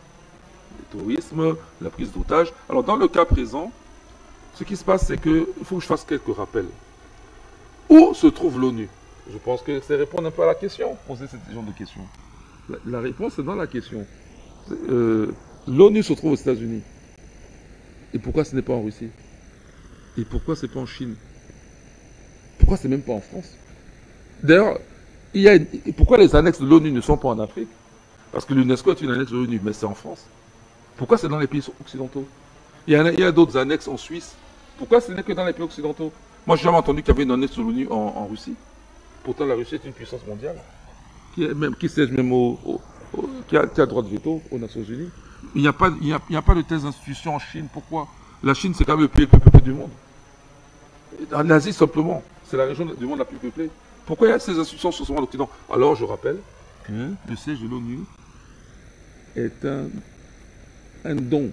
Speaker 5: Le terrorisme, la prise d'otages. Alors, dans le cas présent, ce qui se passe, c'est qu'il faut que je fasse quelques rappels. Où se trouve l'ONU? Je pense que c'est répondre un peu à la question, poser ce genre de questions. La réponse est dans la question. L'ONU se trouve aux États-Unis. Et pourquoi ce n'est pas en Russie? Et pourquoi ce n'est pas en Chine? Pourquoi ce n'est même pas en France? D'ailleurs, pourquoi les annexes de l'ONU ne sont pas en Afrique? Parce que l'UNESCO est une annexe de l'ONU, mais c'est en France. Pourquoi c'est dans les pays occidentaux? Il y a d'autres annexes en Suisse. Pourquoi ce n'est que dans les pays occidentaux? Moi, je n'ai jamais entendu qu'il y avait une annexe de l'ONU en Russie. Pourtant, la Russie est une puissance mondiale qui siège même qui a droit de veto aux Nations Unies. Il n'y a pas de telles institutions en Chine. Pourquoi? La Chine, c'est quand même le pays le plus peuplé du monde. En Asie, simplement, c'est la région du monde la plus peuplée. Pourquoi il y a ces institutions sur l'Occident? Alors, je rappelle que le siège de l'ONU est un don.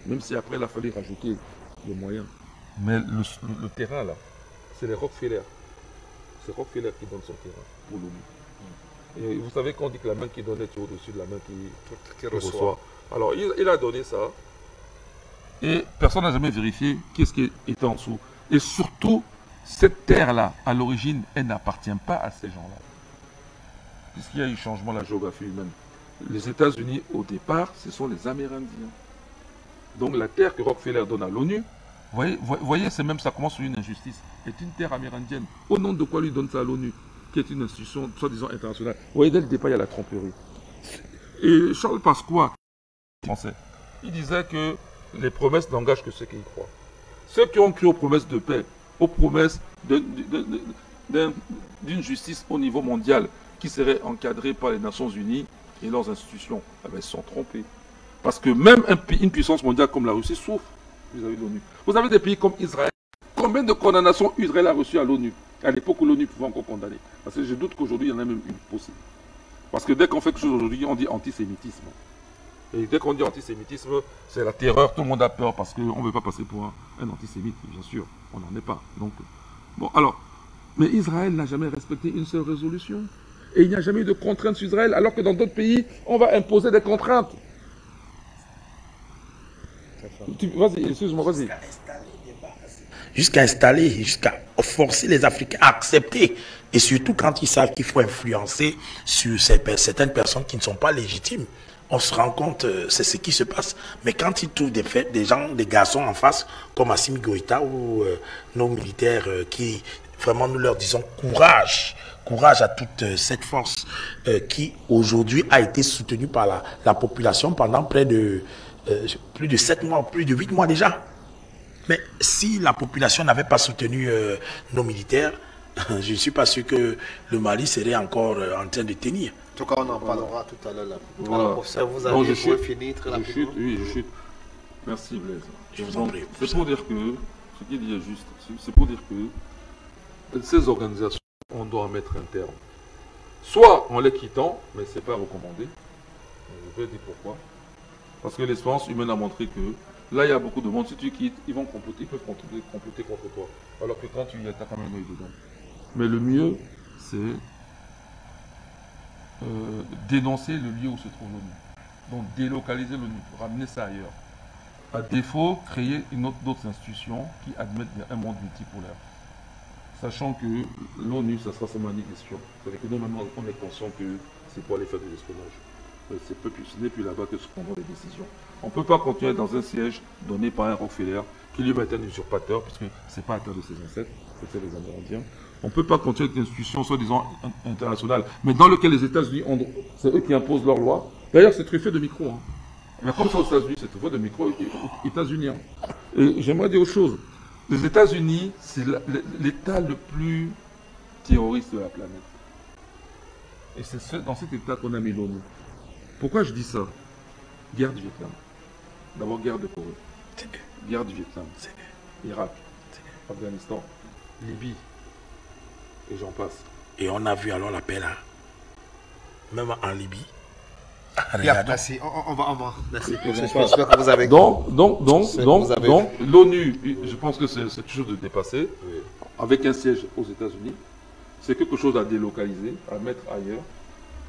Speaker 5: Même si après, il a fallu rajouter des moyens. Mais le terrain, là, c'est les Rockefeller. C'est Rockefeller qui donne son terrain pour l'ONU. Et vous savez qu'on dit que la main qui donne est au-dessus de la main qui reçoit. Alors, il a donné ça. Et personne n'a jamais vérifié qu'est-ce qui était en dessous. Et surtout, cette terre-là, à l'origine, elle n'appartient pas à ces gens-là. Puisqu'il y a eu changement de la géographie humaine. Les États-Unis, au départ, ce sont les Amérindiens. Donc la terre que Rockefeller donne à l'ONU, vous voyez, c'est même ça commence sur une injustice. C'est une terre amérindienne. Au nom de quoi lui donne ça à l'ONU, qui est une institution soi-disant internationale. Vous voyez, dès le départ, il y a la tromperie. Et Charles Pasqua, français, il disait que les promesses n'engagent que ceux qui y croient. Ceux qui ont cru aux promesses de paix, aux promesses d'une justice au niveau mondial qui serait encadrée par les Nations Unies et leurs institutions, eh bien, ils se sont trompés. Parce que même une puissance mondiale comme la Russie souffre vis-à-vis de l'ONU. Vous avez des pays comme Israël. Combien de condamnations Israël a reçues à l'ONU, à l'époque où l'ONU pouvait encore condamner? Parce que je doute qu'aujourd'hui, il y en a même une possible. Parce que dès qu'on fait quelque chose aujourd'hui, on dit antisémitisme. Et dès qu'on dit antisémitisme, c'est la terreur, tout le monde a peur parce qu'on ne veut pas passer pour un antisémite, bien sûr. On n'en est pas. Donc, bon, alors, mais Israël n'a jamais respecté une seule résolution. Et il n'y a jamais eu de contraintes sur Israël, alors que dans d'autres pays, on va imposer des contraintes. Vas-y, excuse-moi, vas-y.
Speaker 2: Jusqu'à installer, jusqu'à forcer les Africains à accepter. Et surtout quand ils savent qu'il faut influencer sur certaines personnes qui ne sont pas légitimes. On se rend compte, c'est ce qui se passe. Mais quand ils trouvent des gens, des garçons en face, comme Assimi Goïta ou nos militaires qui, vraiment, nous leur disons courage. Courage à toute cette force qui, aujourd'hui, a été soutenue par la population pendant plus de 7 mois, plus de 8 mois déjà. Mais si la population n'avait pas soutenu nos militaires, je ne suis pas sûr que le Mali serait encore en train de tenir.
Speaker 1: En tout cas, on en parlera tout à l'heure.
Speaker 5: Voilà.
Speaker 1: Alors, pour ça, vous avez fini très rapidement.
Speaker 5: Oui, je chute. Merci Blaise.
Speaker 2: Je vous en prie.
Speaker 5: C'est pour dire que, ce qu'il dit est juste, c'est pour dire que ces organisations, on doit en mettre un terme. Soit en les quittant, mais ce n'est pas recommandé. Je vais dire pourquoi. Parce que l'expérience humaine a montré que là, il y a beaucoup de monde. Si tu quittes, ils vont comploter, ils peuvent comploter contre toi. Alors que quand tu y es, tu as quand même un œil dedans. Mais le mieux, c'est dénoncer le lieu où se trouve l'ONU. Donc délocaliser l'ONU, ramener ça ailleurs. À défaut, créer d'autres institutions qui admettent un monde multipolaire. Sachant que l'ONU, ça sera seulement une question. C'est-à-dire que nous, maintenant, on est conscient que c'est pour aller faire de l'espionnage. Ce n'est plus là-bas que se prendront les décisions. On ne peut pas continuer dans un siège donné par un Rockefeller qui lui est un usurpateur, puisque ce n'est pas un terre de ses ancêtres, c'était les Amérindiens. On ne peut pas continuer avec une institution, soi-disant internationale, mais dans laquelle les États-Unis, c'est eux qui imposent leurs lois. D'ailleurs, c'est truffé de micros. Hein. Mais comme ça aux États-Unis, c'est truffé de micros états-uniens. Et j'aimerais dire autre chose. Les États-Unis, c'est l'État le plus terroriste de la planète. Et c'est dans cet État qu'on a mis l'ONU. Pourquoi je dis ça? Guerre du Vietnam. D'abord, guerre de Corée. Guerre du Vietnam. Irak. Afghanistan. Libye. Et j'en passe.
Speaker 2: Et on a vu alors la paix là. Même en Libye.
Speaker 1: Merci. On va. Merci. J'espère que vous avez.
Speaker 5: Donc, l'ONU, je pense que c'est quelque chose de dépassé. Oui. Avec un siège aux États-Unis. C'est quelque chose à délocaliser, à mettre ailleurs.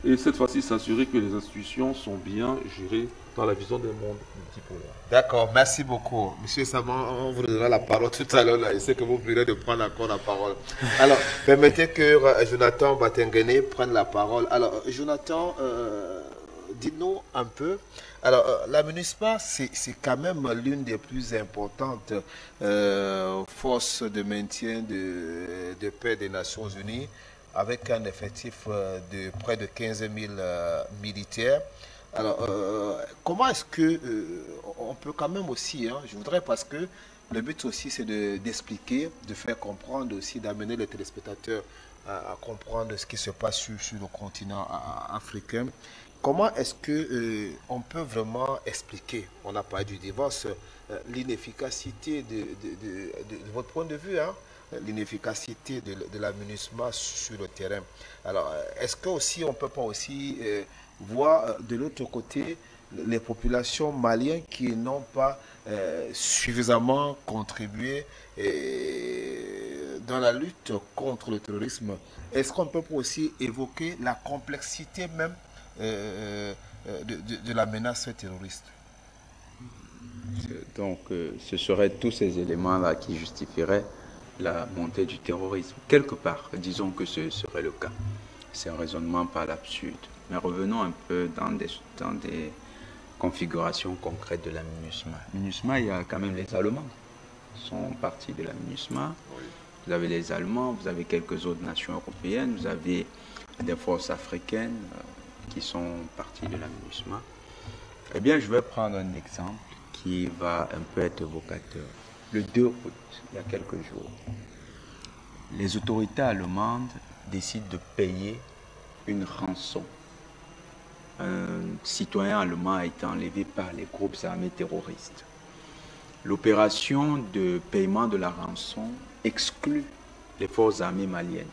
Speaker 5: Et cette fois-ci, s'assurer que les institutions sont bien gérées dans la vision des mondes multipolaires.
Speaker 1: D'accord, merci beaucoup. Monsieur Saman, on vous donnera la parole tout à l'heure. Je sais que vous voulez de prendre encore la parole. Alors, permettez que Jonathan Batengene prenne la parole. Alors, Jonathan, dites-nous un peu. Alors, la MINUSMA, c'est quand même l'une des plus importantes forces de maintien de paix des Nations Unies, avec un effectif de près de 15 000 militaires. Alors, comment est-ce que on peut quand même aussi, hein, je voudrais, parce que le but aussi c'est d'expliquer, de faire comprendre aussi, d'amener les téléspectateurs à comprendre ce qui se passe sur le continent africain. Comment est-ce que on peut vraiment expliquer, on a parlé du divorce, l'inefficacité de votre point de vue, hein, l'inefficacité de la MINUSMA sur le terrain. Alors, est-ce que aussi on ne peut pas aussi voir de l'autre côté les populations maliennes qui n'ont pas suffisamment contribué dans la lutte contre le terrorisme? Est-ce qu'on peut pas aussi évoquer la complexité même de la menace terroriste?
Speaker 3: Donc, ce seraient tous ces éléments-là qui justifieraient la montée du terrorisme. Quelque part, disons que ce serait le cas. C'est un raisonnement par l'absurde. Mais revenons un peu dans des configurations concrètes de la MINUSMA. MINUSMA, il y a quand même les Allemands qui sont partis de la MINUSMA. Vous avez les Allemands, vous avez quelques autres nations européennes, vous avez des forces africaines qui sont parties de la MINUSMA. Eh bien, je vais prendre un exemple qui va un peu être évocateur. Le 2 août, il y a quelques jours, les autorités allemandes décident de payer une rançon un citoyen allemand a été enlevé par les groupes armés terroristes. L'opération de paiement de la rançon exclut les forces armées maliennes.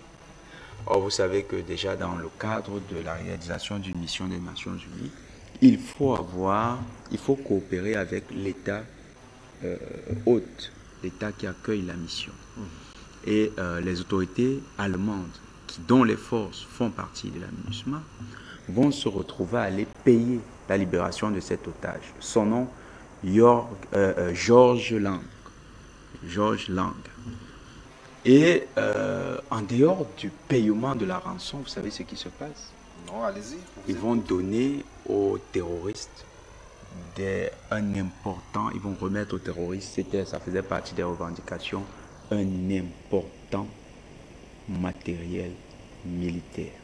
Speaker 3: Or, vous savez que déjà dans le cadre de la réalisation d'une mission des Nations Unies, il faut coopérer avec l'État hôte, l'État qui accueille la mission. Et les autorités allemandes, dont les forces font partie de la MINUSMA, vont se retrouver à aller payer la libération de cet otage. Son nom, Georges Lang. Georges Lang. Et en dehors du paiement de la rançon, vous savez ce qui se passe?
Speaker 1: Non, allez-y.
Speaker 3: Ils vont donner aux terroristes ils vont remettre aux terroristes, ça faisait partie des revendications, un important matériel militaire,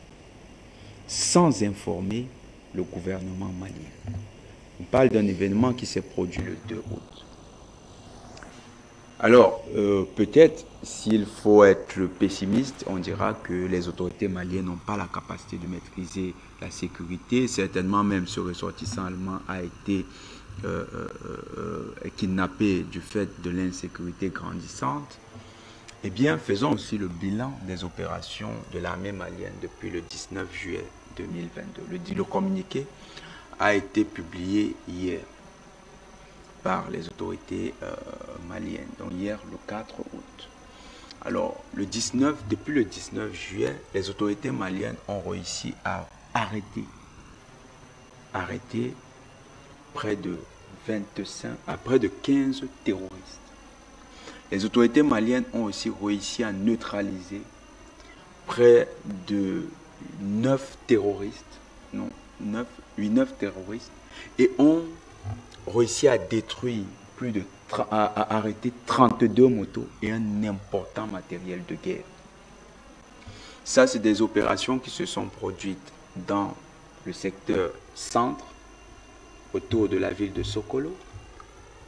Speaker 3: sans informer le gouvernement malien. On parle d'un événement qui s'est produit le 2 août. Alors, peut-être, s'il faut être pessimiste, on dira que les autorités maliennes n'ont pas la capacité de maîtriser la sécurité. Certainement, même ce ressortissant allemand a été kidnappé du fait de l'insécurité grandissante. Eh bien, faisons aussi le bilan des opérations de l'armée malienne depuis le 19 juillet 2022. Le communiqué a été publié hier par les autorités maliennes, donc hier le 4 août. Alors, depuis le 19 juillet, les autorités maliennes ont réussi à arrêter près de 15 terroristes. Les autorités maliennes ont aussi réussi à neutraliser près de 9 terroristes, et ont réussi à détruire à arrêter 32 motos et un important matériel de guerre. Ça, c'est des opérations qui se sont produites dans le secteur centre, autour de la ville de Sokolo,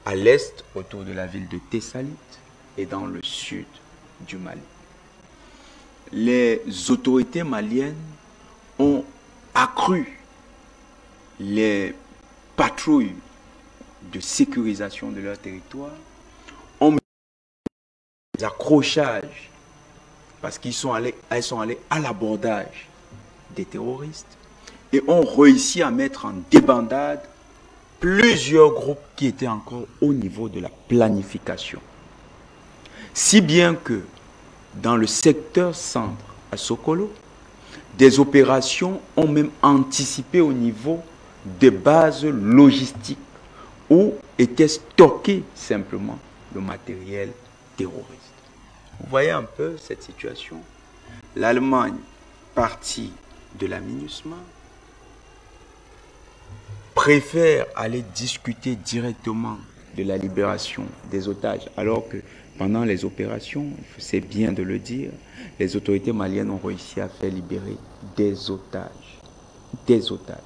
Speaker 3: à l'est, autour de la ville de Tessalit, et dans le sud du Mali. Les autorités maliennes ont accru les patrouilles de sécurisation de leur territoire, ont mis des accrochages parce elles sont allés à l'abordage des terroristes et ont réussi à mettre en débandade plusieurs groupes qui étaient encore au niveau de la planification. Si bien que dans le secteur centre à Sokolo, des opérations ont même anticipé au niveau des bases logistiques où était stocké simplement le matériel terroriste. Vous voyez un peu cette situation? L'Allemagne, partie de la MINUSMA, préfère aller discuter directement de la libération des otages, alors que pendant les opérations, c'est bien de le dire, les autorités maliennes ont réussi à faire libérer des otages. Des otages.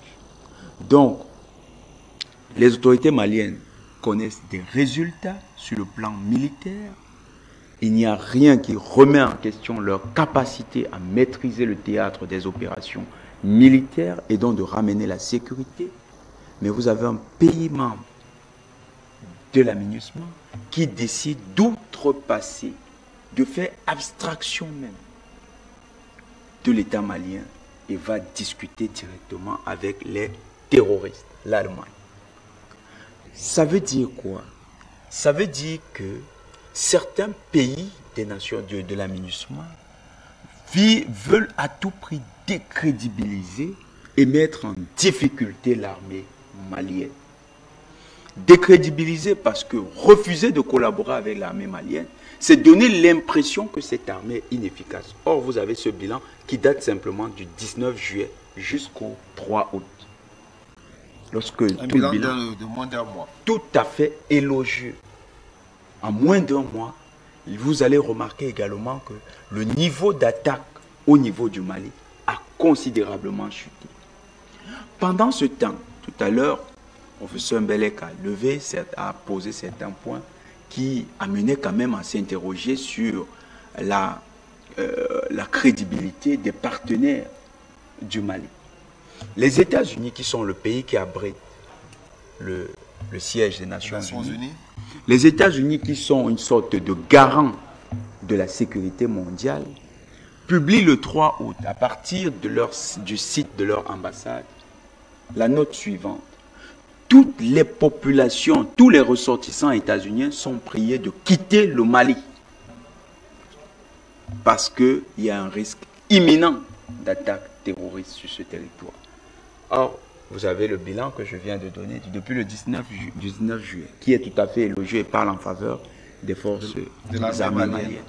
Speaker 3: Donc, les autorités maliennes connaissent des résultats sur le plan militaire. Il n'y a rien qui remet en question leur capacité à maîtriser le théâtre des opérations militaires et donc de ramener la sécurité. Mais vous avez un pays membre de la MINUSMA qui décide d'outrepasser, de faire abstraction même de l'État malien et va discuter directement avec les terroristes, l'Allemagne. Ça veut dire quoi? Ça veut dire que certains pays des nations de la MINUSMA veulent à tout prix décrédibiliser et mettre en difficulté l'armée malienne. Décrédibiliser parce que refuser de collaborer avec l'armée malienne, c'est donner l'impression que cette armée est inefficace. Or, vous avez ce bilan qui date simplement du 19 juillet jusqu'au 3 août. Lorsque
Speaker 1: un bilan de moins d'un mois.
Speaker 3: Tout à fait élogieux. En moins d'un mois, vous allez remarquer également que le niveau d'attaque au niveau du Mali a considérablement chuté. Pendant ce temps, tout à l'heure, le professeur Mbelek a posé certains points qui amenaient quand même à s'interroger sur la crédibilité des partenaires du Mali. Les États-Unis, qui sont le pays qui abrite le siège des Nations Unies, les États-Unis, qui sont une sorte de garant de la sécurité mondiale, publient le 3 août, à partir du site de leur ambassade, la note suivante. Toutes les populations, tous les ressortissants états-uniens sont priés de quitter le Mali parce qu'il y a un risque imminent d'attaque terroriste sur ce territoire. Or, vous avez le bilan que je viens de donner depuis le 19 juillet, qui est tout à fait élogieux et parle en faveur des forces des armées maliennes.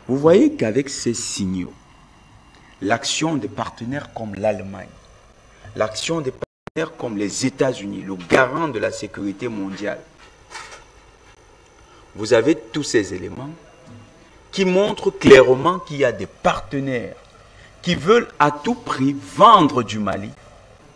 Speaker 3: Vous voyez qu'avec ces signaux, l'action des partenaires comme l'Allemagne, l'action des partenaires comme les États-Unis, le garant de la sécurité mondiale, vous avez tous ces éléments qui montrent clairement qu'il y a des partenaires qui veulent à tout prix vendre du Mali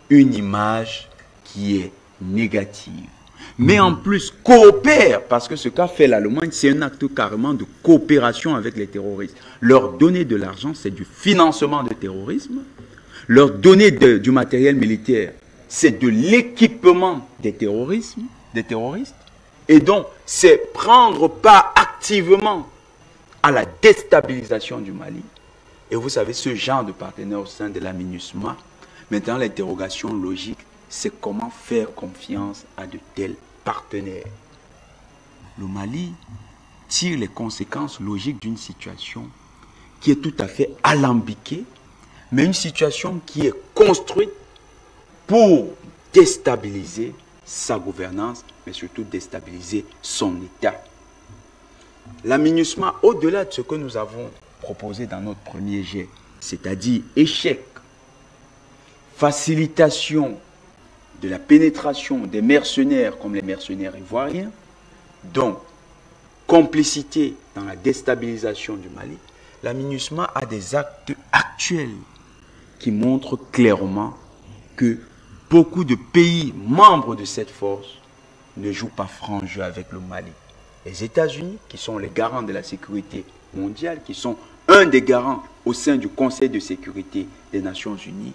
Speaker 3: une image qui est négative. Mais en plus coopèrent, parce que ce qu'a fait l'Allemagne, c'est un acte carrément de coopération avec les terroristes. Leur donner de l'argent, c'est du financement de terrorisme. Leur donner du matériel militaire, c'est de l'équipement des terroristes. Et donc, c'est prendre part activement à la déstabilisation du Mali. Et vous savez, ce genre de partenaires au sein de la MINUSMA, maintenant l'interrogation logique, c'est comment faire confiance à de tels partenaires. Le Mali tire les conséquences logiques d'une situation qui est tout à fait alambiquée, mais une situation qui est construite pour déstabiliser sa gouvernance, mais surtout déstabiliser son État. La MINUSMA, au-delà de ce que nous avons proposé dans notre premier jet, c'est-à-dire échec, facilitation de la pénétration des mercenaires comme les mercenaires ivoiriens, donc complicité dans la déstabilisation du Mali, la MINUSMA a des actes actuels qui montrent clairement que beaucoup de pays membres de cette force ne jouent pas franc jeu avec le Mali. Les États-Unis, qui sont les garants de la sécurité mondiale, qui sont un des garants au sein du Conseil de sécurité des Nations Unies,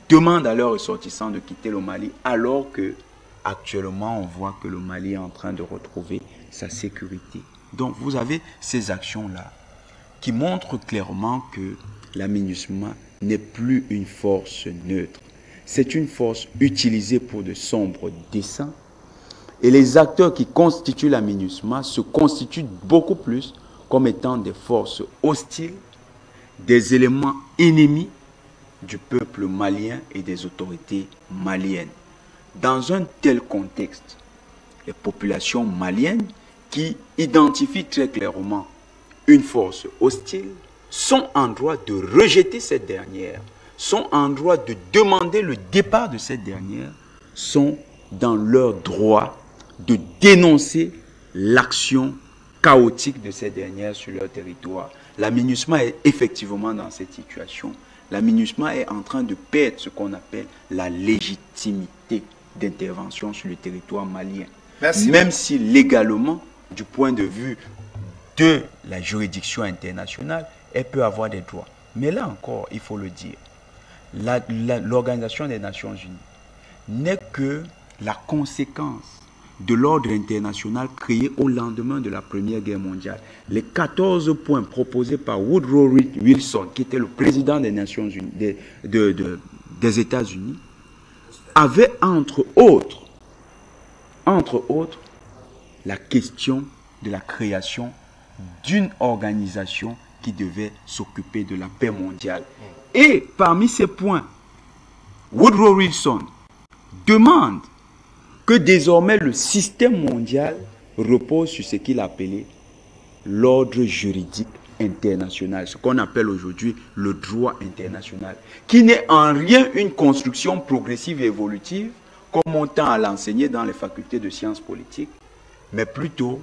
Speaker 3: demandent à leurs ressortissants de quitter le Mali, alors que actuellement on voit que le Mali est en train de retrouver sa sécurité. Donc vous avez ces actions-là qui montrent clairement que la MINUSMA n'est plus une force neutre. C'est une force utilisée pour de sombres desseins. Et les acteurs qui constituent la MINUSMA se constituent beaucoup plus comme étant des forces hostiles, des éléments ennemis du peuple malien et des autorités maliennes. Dans un tel contexte, les populations maliennes qui identifient très clairement une force hostile sont en droit de rejeter cette dernière, sont en droit de demander le départ de cette dernière, sont dans leur droit de dénoncer l'action chaotique de cette dernière sur leur territoire. La MINUSMA est effectivement dans cette situation. La MINUSMA est en train de perdre ce qu'on appelle la légitimité d'intervention sur le territoire malien.
Speaker 1: Merci.
Speaker 3: Même si légalement, du point de vue de la juridiction internationale, elle peut avoir des droits. Mais là encore, il faut le dire, l'Organisation des Nations Unies n'est que la conséquence de l'ordre international créé au lendemain de la Première Guerre mondiale. Les 14 points proposés par Woodrow Wilson, qui était le président des Nations Unies, des États-Unis, avaient entre autres, la question de la création d'une organisation qui devait s'occuper de la paix mondiale. Et parmi ces points, Woodrow Wilson demande que désormais le système mondial repose sur ce qu'il appelait l'ordre juridique international, ce qu'on appelle aujourd'hui le droit international, qui n'est en rien une construction progressive et évolutive, comme on tend à l'enseigner dans les facultés de sciences politiques, mais plutôt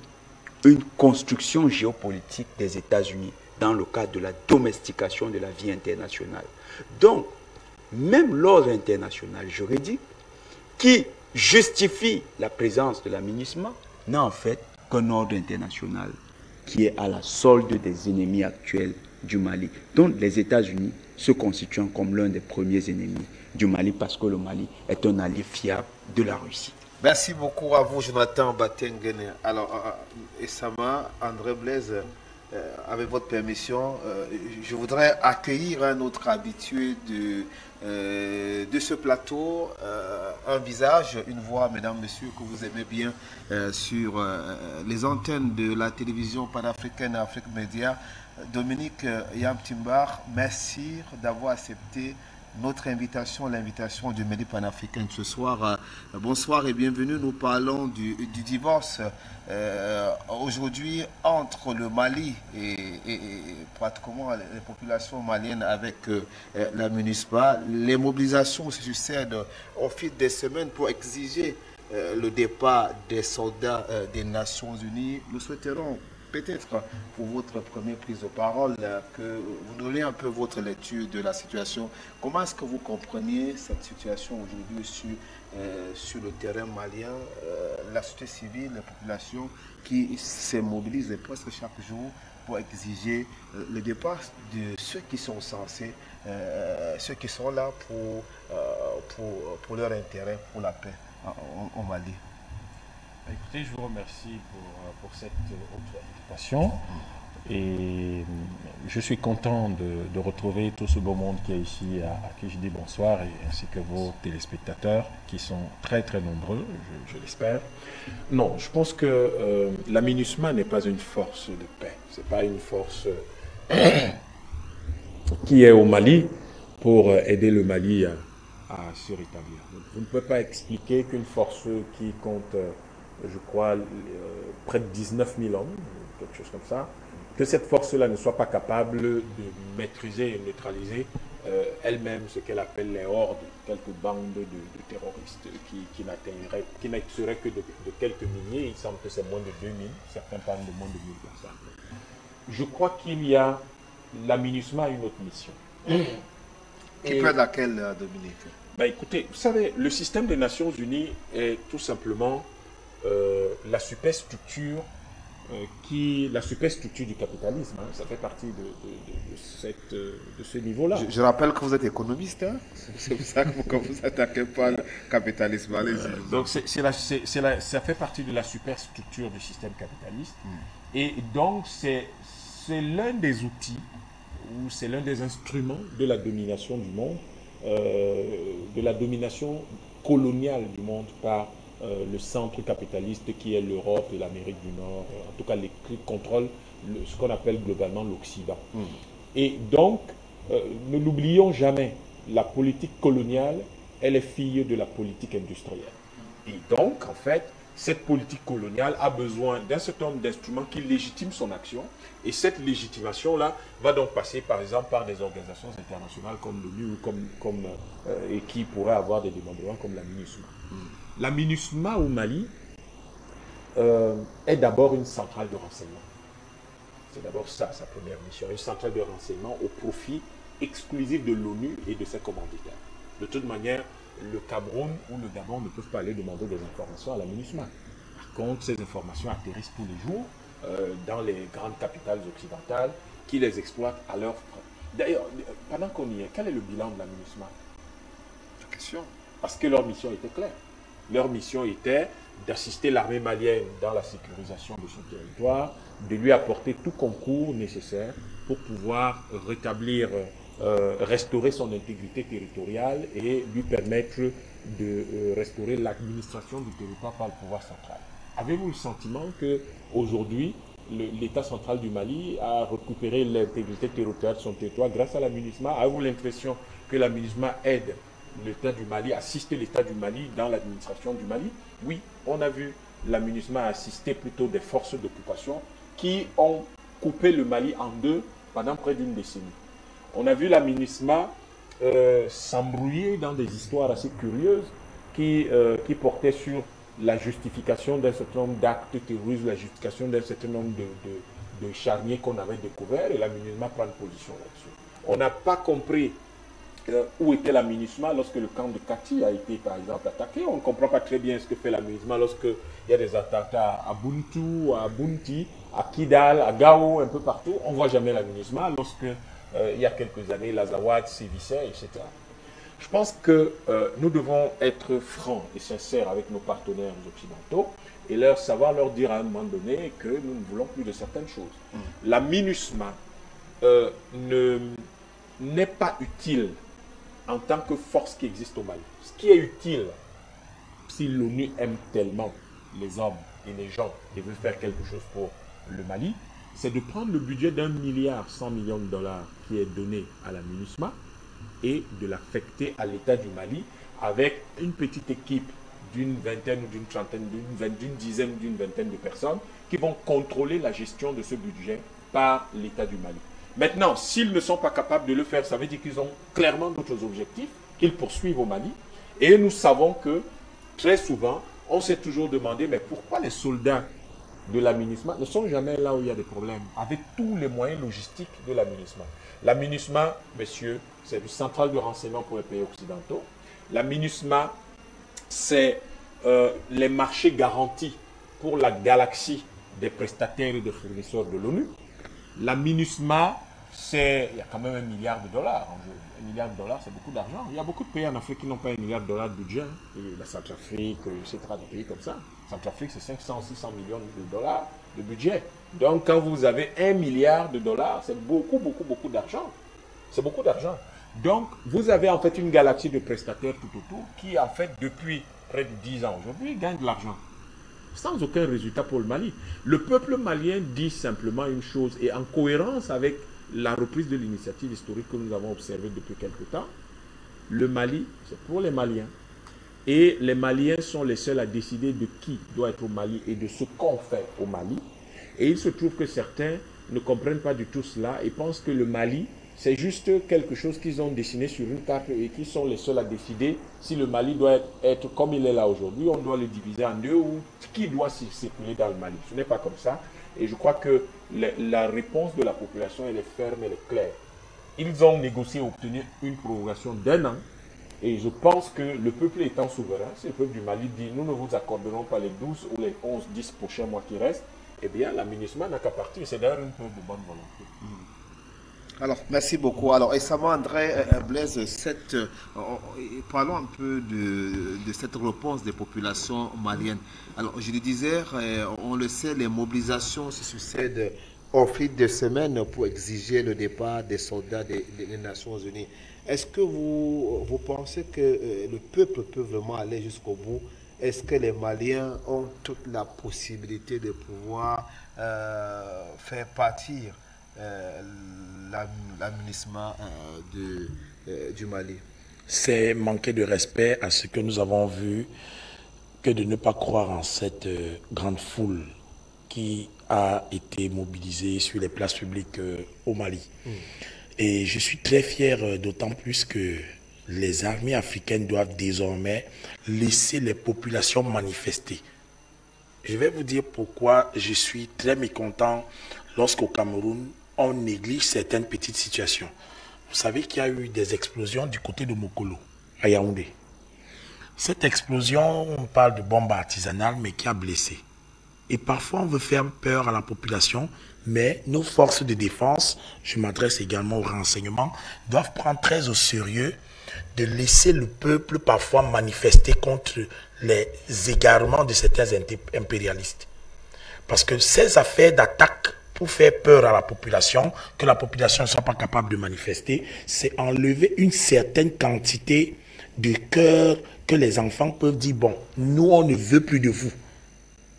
Speaker 3: une construction géopolitique des États-Unis dans le cadre de la domestication de la vie internationale. Donc, même l'ordre international juridique, qui justifie la présence de la MINUSMA, n'a en fait qu'un ordre international qui est à la solde des ennemis actuels du Mali, dont les États-Unis se constituant comme l'un des premiers ennemis du Mali parce que le Mali est un allié fiable de la Russie.
Speaker 1: Merci beaucoup à vous, Jonathan Batengene. Alors, Essama, André Blaise, avec votre permission, je voudrais accueillir un autre habitué de ce plateau, un visage, une voix, mesdames, messieurs, que vous aimez bien sur les antennes de la télévision panafricaine Afrique Média. Dominique Yamtimbar, merci d'avoir accepté notre invitation, l'invitation du Mali panafricain ce soir. Bonsoir et bienvenue. Nous parlons du divorce aujourd'hui entre le Mali et pratiquement les populations maliennes avec la MINUSMA. Les mobilisations se succèdent au fil des semaines pour exiger le départ des soldats des Nations Unies. Nous souhaiterons peut-être pour votre première prise de parole que vous donnez un peu votre lecture de la situation. Comment est-ce que vous compreniez cette situation aujourd'hui sur le terrain malien, la société civile, la population qui se mobilise presque chaque jour pour exiger le départ de ceux qui sont censés, ceux qui sont là pour leur intérêt, pour la paix au Mali?
Speaker 6: Écoutez, je vous remercie pour cette autre invitation et je suis content de retrouver tout ce beau monde qui est ici à qui je dis bonsoir et ainsi que vos téléspectateurs qui sont très très nombreux, je l'espère. Non, je pense que la MINUSMA n'est pas une force de paix, c'est pas une force qui est au Mali pour aider le Mali à se rétablir. Vous ne pouvez pas expliquer qu'une force qui compte je crois, près de 19 000 hommes, quelque chose comme ça, que cette force-là ne soit pas capable de maîtriser et neutraliser elle-même ce qu'elle appelle les hordes, quelques bandes de terroristes qui ne seraient que de quelques milliers. Il semble que c'est moins de 2000, certains parlent de moins de 1000 personnes. Je crois qu'il y a, la MINUSMA a une autre mission.
Speaker 1: Qui peut être laquelle, Dominique?
Speaker 6: Ben écoutez, vous savez, le système des Nations Unies est tout simplement la superstructure du capitalisme, hein, ça fait partie de ce niveau-là.
Speaker 1: Je rappelle que vous êtes économiste, hein? C'est pour ça que vous n'attaquez pas le capitalisme.
Speaker 6: Donc ça fait partie de la superstructure du système capitaliste. Et donc c'est l'un des outils, ou c'est l'un des instruments de la domination du monde, de la domination coloniale du monde par le centre capitaliste qui est l'Europe et l'Amérique du Nord, en tout cas les qui contrôlent ce qu'on appelle globalement l'Occident. Et donc, ne l'oublions jamais, la politique coloniale, elle est fille de la politique industrielle. Et donc, en fait, cette politique coloniale a besoin d'un certain nombre d'instruments qui légitiment son action. Et cette légitimation-là va donc passer, par exemple, par des organisations internationales comme l'ONU et qui pourraient avoir des démembrements comme la MINUSMA. La MINUSMA au Mali est d'abord une centrale de renseignement. C'est d'abord ça, sa première mission, une centrale de renseignement au profit exclusif de l'ONU et de ses commanditaires. De toute manière, le Cameroun ou le Gabon ne peuvent pas aller demander des informations à la MINUSMA. Par contre, ces informations atterrissent tous les jours dans les grandes capitales occidentales qui les exploitent à leurs frais. D'ailleurs, pendant qu'on y est, quel est le bilan de la MINUSMA?
Speaker 1: Question.
Speaker 6: Parce que leur mission était claire. Leur mission était d'assister l'armée malienne dans la sécurisation de son territoire, de lui apporter tout concours nécessaire pour pouvoir rétablir, restaurer son intégrité territoriale et lui permettre de restaurer l'administration du territoire par le pouvoir central. Avez-vous le sentiment qu'aujourd'hui, l'État central du Mali a récupéré l'intégrité territoriale de son territoire grâce à la MINUSMA? Avez-vous l'impression que la MINUSMA aide l'État du Mali, assiste l'État du Mali dans l'administration du Mali? Oui, on a vu la MINUSMA assister plutôt des forces d'occupation qui ont coupé le Mali en deux pendant près d'une décennie. On a vu la MINUSMA s'embrouiller dans des histoires assez curieuses qui portaient sur la justification d'un certain nombre d'actes terroristes, la justification d'un certain nombre de charniers qu'on avait découverts, et la MINUSMA prend une position là-dessus. On n'a pas compris où était la MINUSMA lorsque le camp de Kati a été, par exemple, attaqué. On ne comprend pas très bien ce que fait la MINUSMA lorsqu'il y a des attentats à Buntu, à Bunti, à Kidal, à Gao, un peu partout. On ne voit jamais la MINUSMA lorsque, il y a quelques années, l'Azawad sévissait, etc. Je pense que nous devons être francs et sincères avec nos partenaires occidentaux et savoir leur dire à un moment donné que nous ne voulons plus de certaines choses. La MINUSMA n'est pas utile en tant que force qui existe au Mali. Ce qui est utile, si l'ONU aime tellement les hommes et les gens et veut faire quelque chose pour le Mali, c'est de prendre le budget d'1,1 milliard qui est donné à la MINUSMA et de l'affecter à l'État du Mali avec une petite équipe d'une vingtaine ou d'une trentaine, d'une dizaine, d'une vingtaine de personnes qui vont contrôler la gestion de ce budget par l'État du Mali. Maintenant, s'ils ne sont pas capables de le faire, ça veut dire qu'ils ont clairement d'autres objectifs qu'ils poursuivent au Mali. Et nous savons que, très souvent, on s'est toujours demandé, mais pourquoi les soldats de la MINUSMA ne sont jamais là où il y a des problèmes, avec tous les moyens logistiques de la MINUSMA. La MINUSMA, messieurs, c'est une centrale de renseignement pour les pays occidentaux. La MINUSMA, c'est les marchés garantis pour la galaxie des prestataires et des fournisseurs de l'ONU. La MINUSMA, il y a quand même $1 milliard. $1 milliard, c'est beaucoup d'argent. Il y a beaucoup de pays en Afrique qui n'ont pas $1 milliard de budget. Et la Centrafrique, etc., des pays comme ça. Centrafrique, c'est 500, 600 millions de dollars de budget. Donc, quand vous avez $1 milliard, c'est beaucoup, beaucoup, beaucoup d'argent. C'est beaucoup d'argent. Donc, vous avez en fait une galaxie de prestataires tout autour qui, en fait, depuis près de 10 ans aujourd'hui, gagne de l'argent. Sans aucun résultat pour le Mali. Le peuple malien dit simplement une chose, et en cohérence avec la reprise de l'initiative historique que nous avons observée depuis quelque temps, le Mali, c'est pour les Maliens. Et les Maliens sont les seuls à décider de qui doit être au Mali et de ce qu'on fait au Mali. Et il se trouve que certains ne comprennent pas du tout cela et pensent que le Mali, c'est juste quelque chose qu'ils ont dessiné sur une carte et qui sont les seuls à décider si le Mali doit être comme il est là aujourd'hui, on doit le diviser en deux ou qui doit circuler dans le Mali. Ce n'est pas comme ça. Et je crois que la réponse de la population, elle est ferme, elle est claire. Ils ont négocié et obtenu une prorogation d'1 an. Et je pense que le peuple étant souverain, si le peuple du Mali dit nous ne vous accorderons pas les 12 ou les 11, 10 prochains mois qui restent, eh bien la MINUSMA n'a qu'à partir. C'est d'ailleurs une preuve de bonne volonté.
Speaker 1: Alors, merci beaucoup. Alors, récemment, André Blaise, parlons un peu de cette réponse des populations maliennes. Alors, je le disais, on le sait, les mobilisations se succèdent au fil de semaines pour exiger le départ des soldats des Nations Unies. Est-ce que vous pensez que le peuple peut vraiment aller jusqu'au bout? Est-ce que les Maliens ont toute la possibilité de pouvoir faire partir la MINUSMA du Mali?
Speaker 2: C'est manquer de respect à ce que nous avons vu que de ne pas croire en cette grande foule qui a été mobilisée sur les places publiques au Mali. Et je suis très fier, d'autant plus que les armées africaines doivent désormais laisser les populations manifester. Je vais vous dire pourquoi je suis très mécontent lorsqu'au Cameroun, on néglige certaines petites situations. Vous savez qu'il y a eu des explosions du côté de Mokolo, à Yaoundé. Cette explosion, on parle de bombe artisanale, mais qui a blessé. Et parfois, on veut faire peur à la population, mais nos forces de défense, je m'adresse également aux renseignements, doivent prendre très au sérieux de laisser le peuple parfois manifester contre les égarements de certains impérialistes. Parce que ces affaires d'attaque pour faire peur à la population, que la population ne soit pas capable de manifester, c'est enlever une certaine quantité de cœur que les enfants peuvent dire, bon, nous on ne veut plus de vous.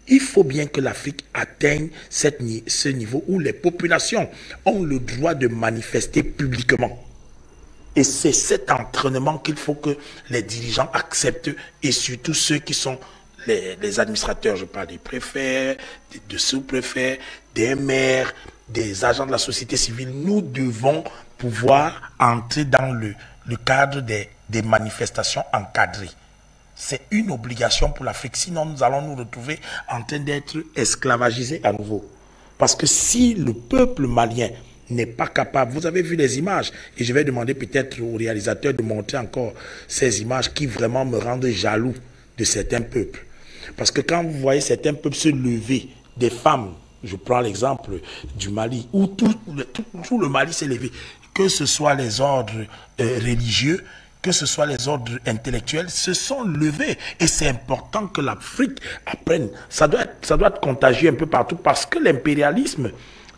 Speaker 2: Il faut bien que l'Afrique atteigne ce niveau où les populations ont le droit de manifester publiquement. Et c'est cet entraînement qu'il faut que les dirigeants acceptent, et surtout ceux qui sont les administrateurs, je parle des préfets, des sous-préfets, des maires, des agents de la société civile. Nous devons pouvoir entrer dans le cadre des manifestations encadrées. C'est une obligation pour l'Afrique, sinon nous allons nous retrouver en train d'être esclavagisés à nouveau. Parce que si le peuple malien n'est pas capable. Vous avez vu les images et je vais demander peut-être au réalisateur de montrer encore ces images qui vraiment me rendent jaloux de certains peuples. Parce que quand vous voyez certains peuples se lever, des femmes, je prends l'exemple du Mali, où tout le Mali s'est levé, que ce soit les ordres religieux, que ce soit les ordres intellectuels, se sont levés. Et c'est important que l'Afrique apprenne. Ça doit être contagieux un peu partout parce que l'impérialisme,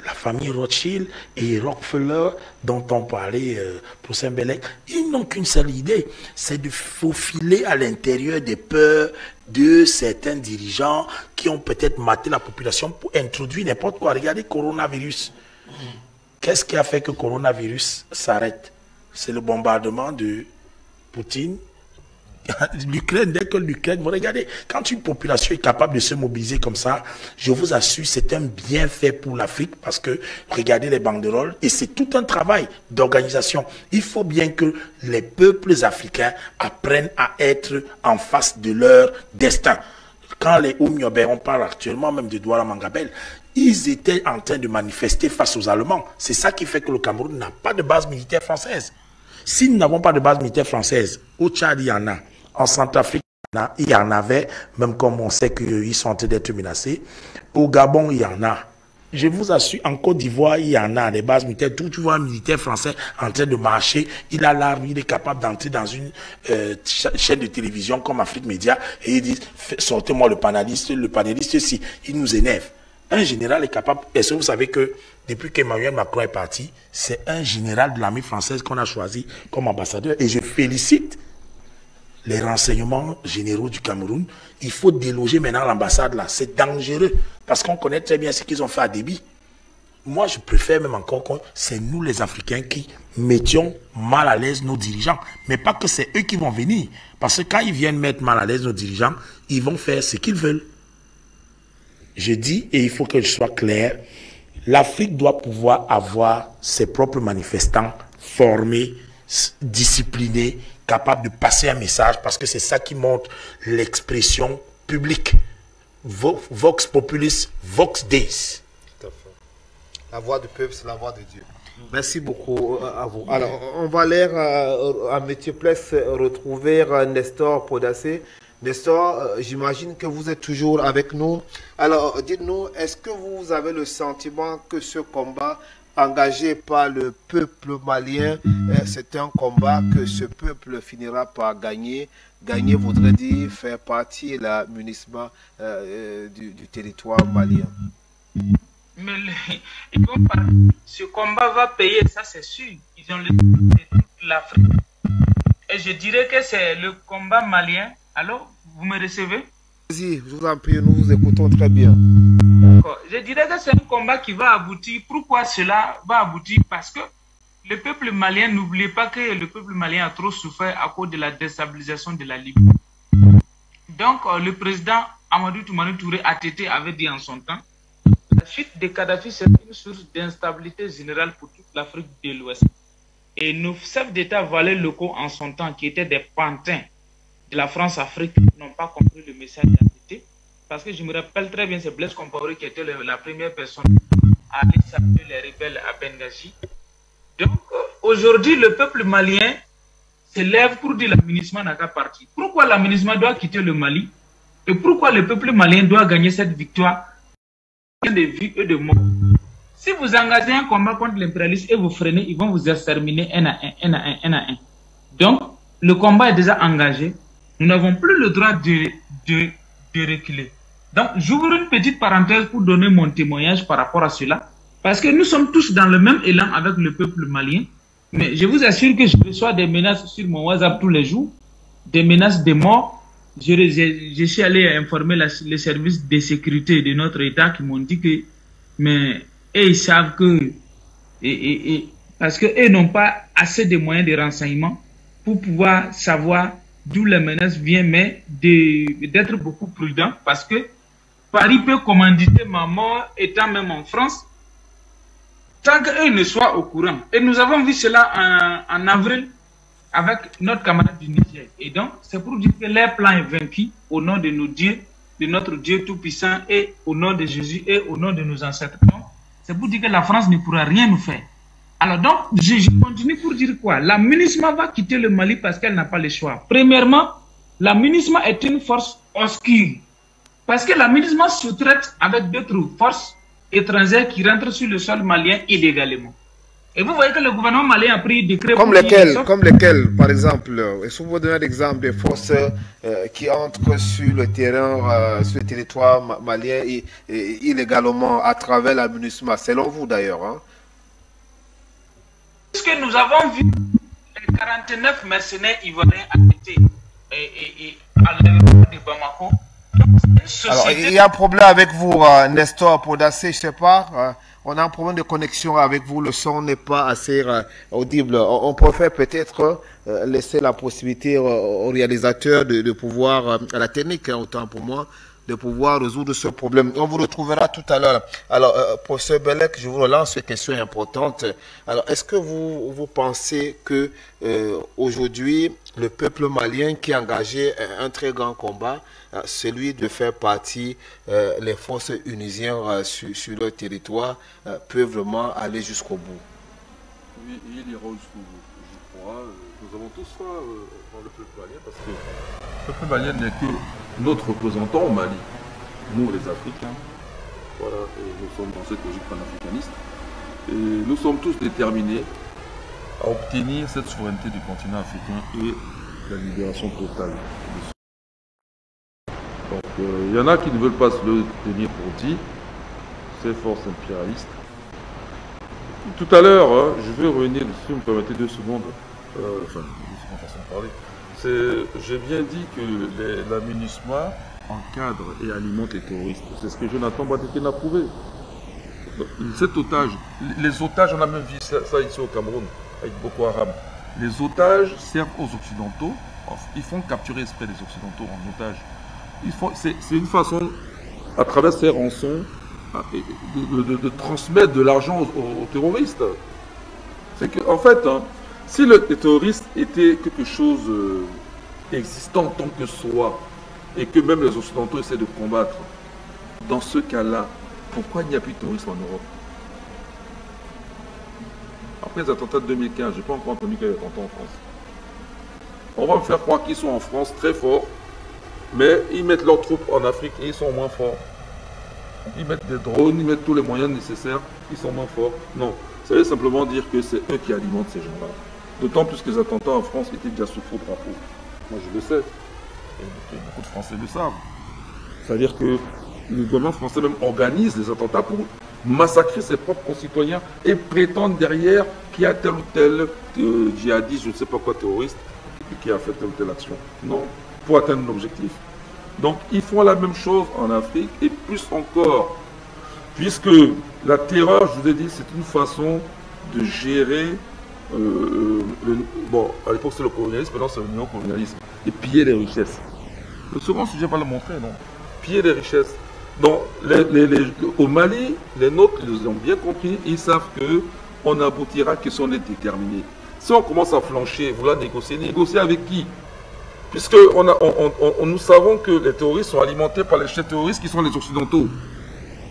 Speaker 2: la famille Rothschild et Rockefeller, dont on parlait pour Saint-Bélec, ils n'ont qu'une seule idée, c'est de faufiler à l'intérieur des peurs de certains dirigeants qui ont peut-être maté la population pour introduire n'importe quoi. Regardez coronavirus. Qu'est-ce qui a fait que coronavirus s'arrête? C'est le bombardement de Poutine. L'Ukraine, dès que l'Ukraine, vous regardez, quand une population est capable de se mobiliser comme ça, je vous assure, c'est un bienfait pour l'Afrique parce que regardez les banderoles et c'est tout un travail d'organisation. Il faut bien que les peuples africains apprennent à être en face de leur destin. Quand les Oumyobé, on parle actuellement même de Douala Mangabel, ils étaient en train de manifester face aux Allemands. C'est ça qui fait que le Cameroun n'a pas de base militaire française. Si nous n'avons pas de base militaire française, au Tchad, il y en a. En Centrafrique, il y en avait, même comme on sait qu'ils sont en train d'être menacés. Au Gabon, il y en a. Je vous assure, en Côte d'Ivoire, il y en a des bases militaires. Tout, tu vois un militaire français en train de marcher, il a l'arme, il est capable d'entrer dans une chaîne de télévision comme Afrique Média et il dit, sortez-moi le panéliste, si, il nous énerve. Un général est capable, est-ce que vous savez que depuis qu'Emmanuel Macron est parti, c'est un général de l'armée française qu'on a choisi comme ambassadeur et je félicite les renseignements généraux du Cameroun. Il faut déloger maintenant l'ambassade là. C'est dangereux parce qu'on connaît très bien ce qu'ils ont fait à Déby. Moi, je préfère même encore que c'est nous les Africains qui mettions mal à l'aise nos dirigeants. Mais pas que c'est eux qui vont venir. Parce que quand ils viennent mettre mal à l'aise nos dirigeants, ils vont faire ce qu'ils veulent. Je dis, et il faut que je sois clair, l'Afrique doit pouvoir avoir ses propres manifestants formés, disciplinés, capable de passer un message parce que c'est ça qui montre l'expression publique. Vox populis, vox Deus.
Speaker 1: Tout à fait. La voix du peuple, c'est la voix de Dieu. Merci beaucoup à vous. Alors, on va aller à Métier-Place retrouver Nestor Podassé. Nestor, j'imagine que vous êtes toujours avec nous. Alors, dites-nous, est-ce que vous avez le sentiment que ce combat engagé par le peuple malien, c'est un combat que ce peuple finira par gagner. Gagner voudrait dire faire partie de l'munissement du territoire malien.
Speaker 4: Mais ce combat va payer, ça c'est sûr. Ils ont le de toute l'Afrique. Et je dirais que c'est le combat malien. Alors, vous me recevez?
Speaker 1: Vas-y, je vous en prie, nous vous écoutons très bien.
Speaker 4: Je dirais que c'est un combat qui va aboutir. Pourquoi cela va aboutir? Parce que le peuple malien, n'oubliez pas que le peuple malien a trop souffert à cause de la déstabilisation de la Libye. Donc, le président Amadou Toumani Touré ATT avait dit en son temps, la chute de Kadhafi, c'est une source d'instabilité générale pour toute l'Afrique de l'Ouest. Et nos chefs d'État valets locaux en son temps, qui étaient des pantins de la France-Afrique, n'ont pas compris le message d'ATT. Parce que je me rappelle très bien, c'est Blaise Compaoré qui était la première personne à aller saluer les rebelles à Benghazi. Donc, aujourd'hui, le peuple malien se lève pour dire l'aménagement n'a qu'à partir. Pourquoi l'aménagement doit quitter le Mali? Et pourquoi le peuple malien doit gagner cette victoire de vie et de mort? Si vous engagez un combat contre l'impérialisme et vous freinez, ils vont vous exterminer un à un. Donc, le combat est déjà engagé. Nous n'avons plus le droit de reculer. Donc, j'ouvre une petite parenthèse pour donner mon témoignage par rapport à cela. Parce que nous sommes tous dans le même élan avec le peuple malien. Mais je vous assure que je reçois des menaces sur mon WhatsApp tous les jours. Des menaces de mort. Je suis allé informer les services de sécurité de notre État qui m'ont dit que... Mais ils savent que... parce qu'eux n'ont pas assez de moyens de renseignement pour pouvoir savoir d'où les menaces viennent, mais d'être beaucoup prudent. Parce que Paris peut commanditer ma mort étant même en France. Tant qu'eux ne soient au courant. Et nous avons vu cela en avril avec notre camarade du Niger. Et donc, c'est pour dire que leur plan est vaincu au nom de nos dieux, de notre Dieu Tout-Puissant et au nom de Jésus et au nom de nos ancêtres. Donc, c'est pour dire que la France ne pourra rien nous faire. Alors donc, je continue pour dire quoi? La MINUSMA va quitter le Mali parce qu'elle n'a pas le choix. Premièrement, la MINUSMA est une force obscure. Parce que la MINUSMA se traite avec d'autres forces étrangères qui rentrent sur le sol malien illégalement. Et vous voyez que le gouvernement malien a pris des décrets...
Speaker 1: Comme lesquels, par exemple, est-ce que vous donnez l'exemple des forces qui entrent sur le terrain, sur le territoire malien illégalement à travers la MINUSMA, selon vous d'ailleurs, hein?
Speaker 4: Puisque nous avons vu les 49 mercenaires ivoiriens arrêtés à l'aéroport de Bamako.
Speaker 1: Alors, il y a un problème avec vous, Nestor Podacé, je sais pas. On a un problème de connexion avec vous, le son n'est pas assez audible. On préfère peut-être laisser la possibilité au réalisateur de pouvoir, à la technique, autant pour moi, de pouvoir résoudre ce problème. On vous retrouvera tout à l'heure. Alors, professeur Bellec, je vous relance une question importante. Alors, est-ce que vous pensez que aujourd'hui, le peuple malien qui a engagé un très grand combat, celui de faire partie les forces unisiennes sur leur territoire, peut vraiment aller jusqu'au bout?
Speaker 5: Oui, il ira jusqu'au bout, je crois. Nous avons tous ça dans le peuple malien parce que le peuple malien n'est que notre représentant au Mali. Nous, les Africains, voilà, et nous sommes dans cette logique panafricaniste. Et nous sommes tous déterminés à obtenir cette souveraineté du continent africain et la libération totale. Donc, il y en a qui ne veulent pas se le tenir pour dit, ces forces impérialistes. Tout à l'heure, hein, je vais revenir, si vous me permettez 2 secondes, enfin, une façon de parler. J'ai bien dit que la MINUSMA encadre et alimente les terroristes. C'est ce que Jonathan Badeken a prouvé. Cet otage, les otages, on a même vu ça ici au Cameroun, avec Boko Haram. Les otages servent aux Occidentaux, ils font capturer exprès les Occidentaux en otages. C'est une façon, à travers ces rançons, de transmettre de l'argent aux terroristes. C'est que, en fait, hein, si les terroristes étaient quelque chose existant tant que soit, et que même les Occidentaux essaient de combattre, dans ce cas-là, pourquoi il n'y a plus de terrorisme en Europe? Après les attentats de 2015, je n'ai pas encore entendu qu'il y ait des attentats en France. On va me faire croire qu'ils sont en France très forts, mais ils mettent leurs troupes en Afrique et ils sont moins forts. Ils mettent des drones, ils mettent tous les moyens nécessaires, ils sont moins forts. Non, ça veut simplement dire que c'est eux qui alimentent ces gens-là. D'autant plus que les attentats en France étaient déjà sous faux drapeau. Moi je le sais, et beaucoup de Français le savent. C'est-à-dire que le gouvernement français même organise les attentats pour massacrer ses propres concitoyens et prétendre derrière qu'il y a tel ou tel djihadiste, je ne sais pas quoi, terroriste, qui a fait telle ou telle action. Non, pour atteindre l'objectif. Donc ils font la même chose en Afrique et plus encore, puisque la terreur, je vous ai dit, c'est une façon de gérer, bon, à l'époque c'est le colonialisme, maintenant c'est le néocolonialisme, et piller les richesses. Le second sujet va le montrer, non? Piller les richesses. Donc au Mali, les nôtres, ils ont bien compris, ils savent qu'on n'aboutira que si on est déterminé. Si on commence à flancher, vouloir négocier avec qui? Puisque nous savons que les terroristes sont alimentés par les chefs terroristes qui sont les Occidentaux.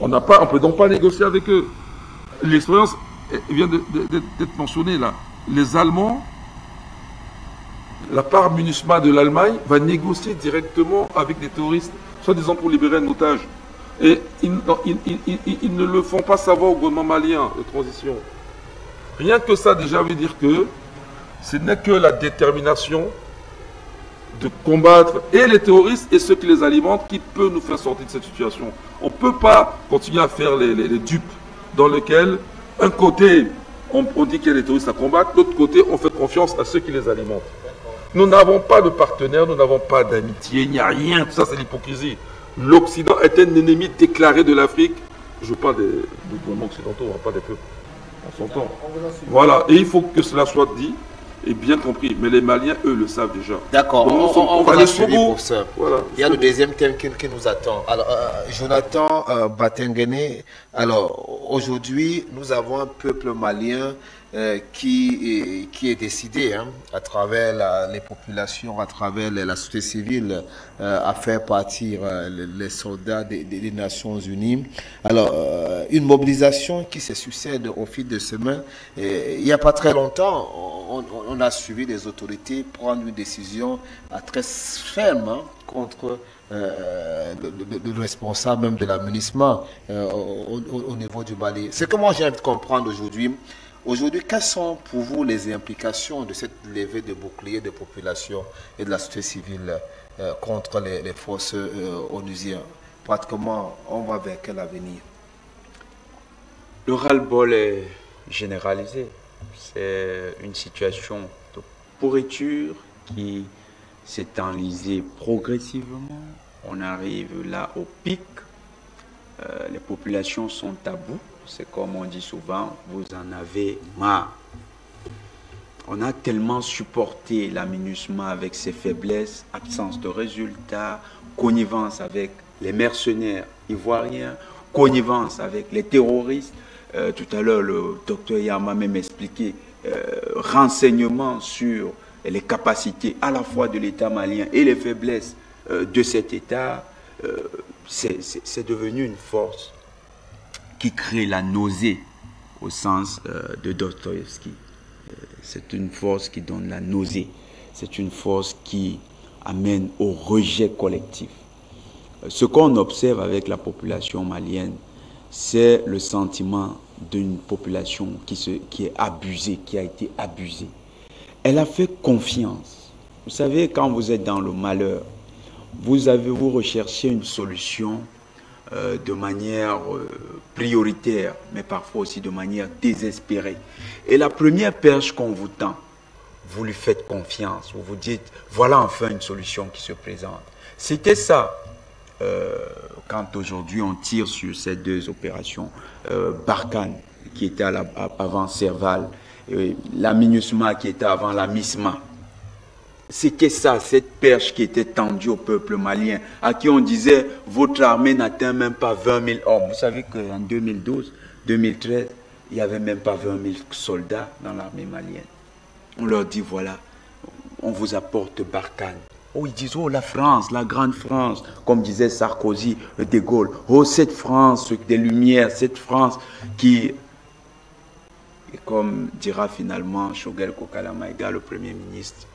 Speaker 5: On ne peut donc pas négocier avec eux. L'expérience vient d'être mentionnée là. Les Allemands, la part MINUSMA de l'Allemagne va négocier directement avec des terroristes, soi-disant pour libérer un otage. Et ils ne le font pas savoir au gouvernement malien de transition. Rien que ça déjà veut dire que ce n'est que la détermination de combattre et les terroristes et ceux qui les alimentent qui peut nous faire sortir de cette situation. On ne peut pas continuer à faire les dupes dans lesquels, un côté, on dit qu'il y a des terroristes à combattre, de l'autre côté, on fait confiance à ceux qui les alimentent. Nous n'avons pas de partenaires, nous n'avons pas d'amitié, il n'y a rien, tout ça c'est l'hypocrisie. L'Occident est un ennemi déclaré de l'Afrique. Je parle des gouvernements occidentaux, pas des peuples. On s'entend. Voilà, et il faut que cela soit dit et bien compris. Mais les Maliens, eux, le savent déjà.
Speaker 1: D'accord, on va aller suivre pour ça.
Speaker 5: Voilà,
Speaker 1: il y a le deuxième thème qui nous attend. Alors, Jonathan Batengene, alors, aujourd'hui, nous avons un peuple malien qui est décidé, hein, à travers les populations, à travers la société civile, à faire partir les soldats des Nations Unies. Alors, une mobilisation qui se succède au fil de semaines. Il n'y a pas très longtemps, on a suivi les autorités prendre une décision très ferme, hein, contre le responsable même de l'aménagement au niveau du Mali. C'est comment j'ai envie de comprendre aujourd'hui. Aujourd'hui, quelles sont pour vous les implications de cette levée de boucliers de population et de la société civile contre les forces onusiennes? Pratiquement, on va vers quel avenir?
Speaker 3: Le ras-le-bol est généralisé. C'est une situation de pourriture qui s'est enlisée progressivement. On arrive là au pic. Les populations sont à bout. C'est comme on dit souvent, vous en avez marre. On a tellement supporté la MINUSMA avec ses faiblesses, absence de résultats, connivence avec les mercenaires ivoiriens, connivence avec les terroristes. Tout à l'heure, le docteur Yama même expliqué renseignements sur les capacités à la fois de l'État malien et les faiblesses de cet État. C'est devenu une force qui crée la nausée au sens de Dostoïevski. C'est une force qui donne la nausée. C'est une force qui amène au rejet collectif. Ce qu'on observe avec la population malienne, c'est le sentiment d'une population qui est abusée, qui a été abusée. Elle a fait confiance. Vous savez, quand vous êtes dans le malheur, vous recherchez une solution de manière prioritaire, mais parfois aussi de manière désespérée. Et la première perche qu'on vous tend, vous lui faites confiance, vous vous dites, voilà enfin une solution qui se présente. C'était ça, quand aujourd'hui on tire sur ces deux opérations, Barkhane, qui était avant Serval, et la MINUSMA qui était avant la MISMA. C'était ça, cette perche qui était tendue au peuple malien, à qui on disait, votre armée n'atteint même pas 20 000 hommes. Vous savez qu'en 2012, 2013, il n'y avait même pas 20 000 soldats dans l'armée malienne. On leur dit, voilà, on vous apporte Barkhane. Oh, ils disent, oh, la France, la grande France, comme disait Sarkozy, De Gaulle. Oh, cette France des Lumières, cette France qui, et comme dira finalement Choguel Kokala Maïga, le Premier ministre,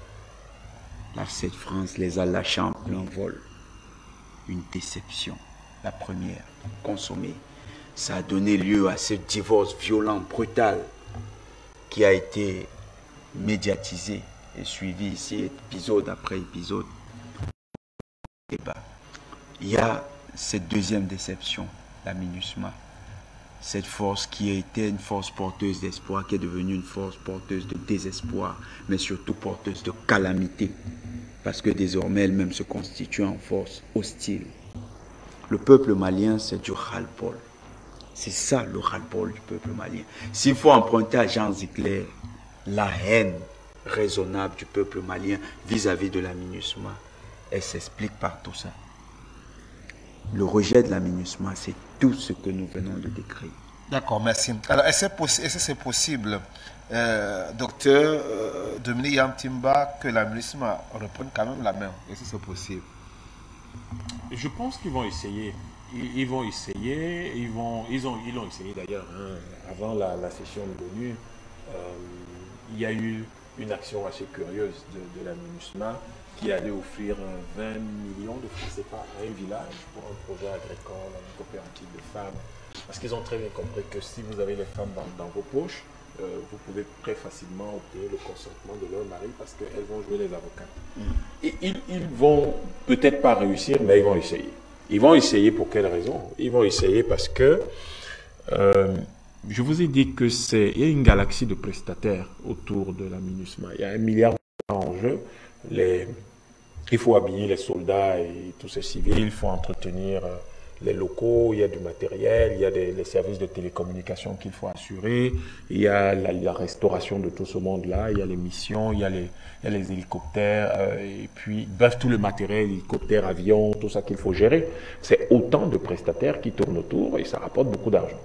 Speaker 3: là, cette France les a lâchés en plein vol. Une déception, la première, consommée. Ça a donné lieu à ce divorce violent, brutal, qui a été médiatisé et suivi ici, épisode après épisode. Il y a cette deuxième déception, la MINUSMA. Cette force qui a été une force porteuse d'espoir, qui est devenue une force porteuse de désespoir, mais surtout porteuse de calamité. Parce que désormais, elle-même se constitue en force hostile. Le peuple malien, c'est du ras-le-bol. C'est ça le ras-le-bol du peuple malien. S'il faut emprunter à Jean Ziegler la haine raisonnable du peuple malien vis-à-vis de la MINUSMA, elle s'explique par tout ça. Le rejet de la MINUSMA, c'est tout ce que nous venons de décrire.
Speaker 1: D'accord, merci. Alors, est-ce que c'est possible, docteur Dominique Yamtimba, que la MINUSMA reprenne quand même la main? Est-ce que c'est possible?
Speaker 6: Je pense qu'ils vont essayer. Ils vont essayer. Ils l'ont essayé d'ailleurs. Hein, avant la session de l'ONU, il y a eu une action assez curieuse de la MINUSMA qui allait offrir 20 millions de francs CFA à un village pour un projet agricole, une coopérative de femmes. Parce qu'ils ont très bien compris que si vous avez les femmes dans vos poches, vous pouvez très facilement obtenir le consentement de leur mari parce qu'elles vont jouer les avocats. Et ils vont peut-être pas réussir, mais ils vont essayer. Ils vont essayer pour quelle raison? Ils vont essayer parce que je vous ai dit que il y a une galaxie de prestataires autour de la MINUSMA. Il y a 1 milliard en jeu. Il faut habiller les soldats et tous ces civils. Il faut entretenir les locaux, il y a du matériel, il y a les services de télécommunication qu'il faut assurer, il y a la restauration de tout ce monde-là, il y a les missions, il y a les hélicoptères, et puis bref, tout le matériel, hélicoptères, avions, tout ça qu'il faut gérer. C'est autant de prestataires qui tournent autour et ça rapporte beaucoup d'argent.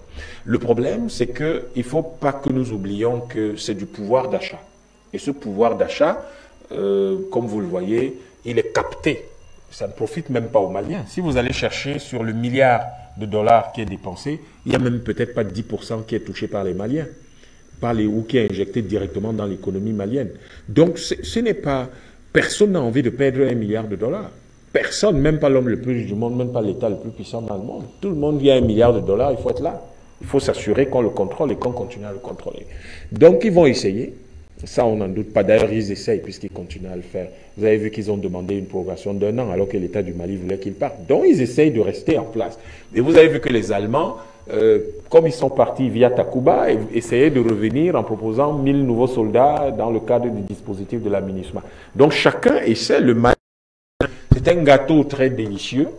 Speaker 6: Le problème, c'est qu'il ne faut pas que nous oublions que c'est du pouvoir d'achat. Et ce pouvoir d'achat, comme vous le voyez, il est capté. Ça ne profite même pas aux Maliens. Si vous allez chercher sur le milliard de dollars qui est dépensé, il n'y a même peut-être pas 10% qui est touché par les Maliens, ou qui est injecté directement dans l'économie malienne. Donc ce n'est pas... Personne n'a envie de perdre 1 milliard de dollars. Personne, même pas l'homme le plus riche du monde, même pas l'État le plus puissant dans le monde. Tout le monde vient à 1 milliard de dollars, il faut être là. Il faut s'assurer qu'on le contrôle et qu'on continue à le contrôler. Donc ils vont essayer. Ça, on n'en doute pas. D'ailleurs, ils essayent puisqu'ils continuent à le faire. Vous avez vu qu'ils ont demandé une prorogation d'1 an alors que l'État du Mali voulait qu'ils partent. Donc, ils essayent de rester en place. Et vous avez vu que les Allemands, comme ils sont partis via Takuba, essayaient de revenir en proposant 1000 nouveaux soldats dans le cadre du dispositif de la MINUSMA. Donc, chacun essaie. Le Mali, c'est un gâteau très délicieux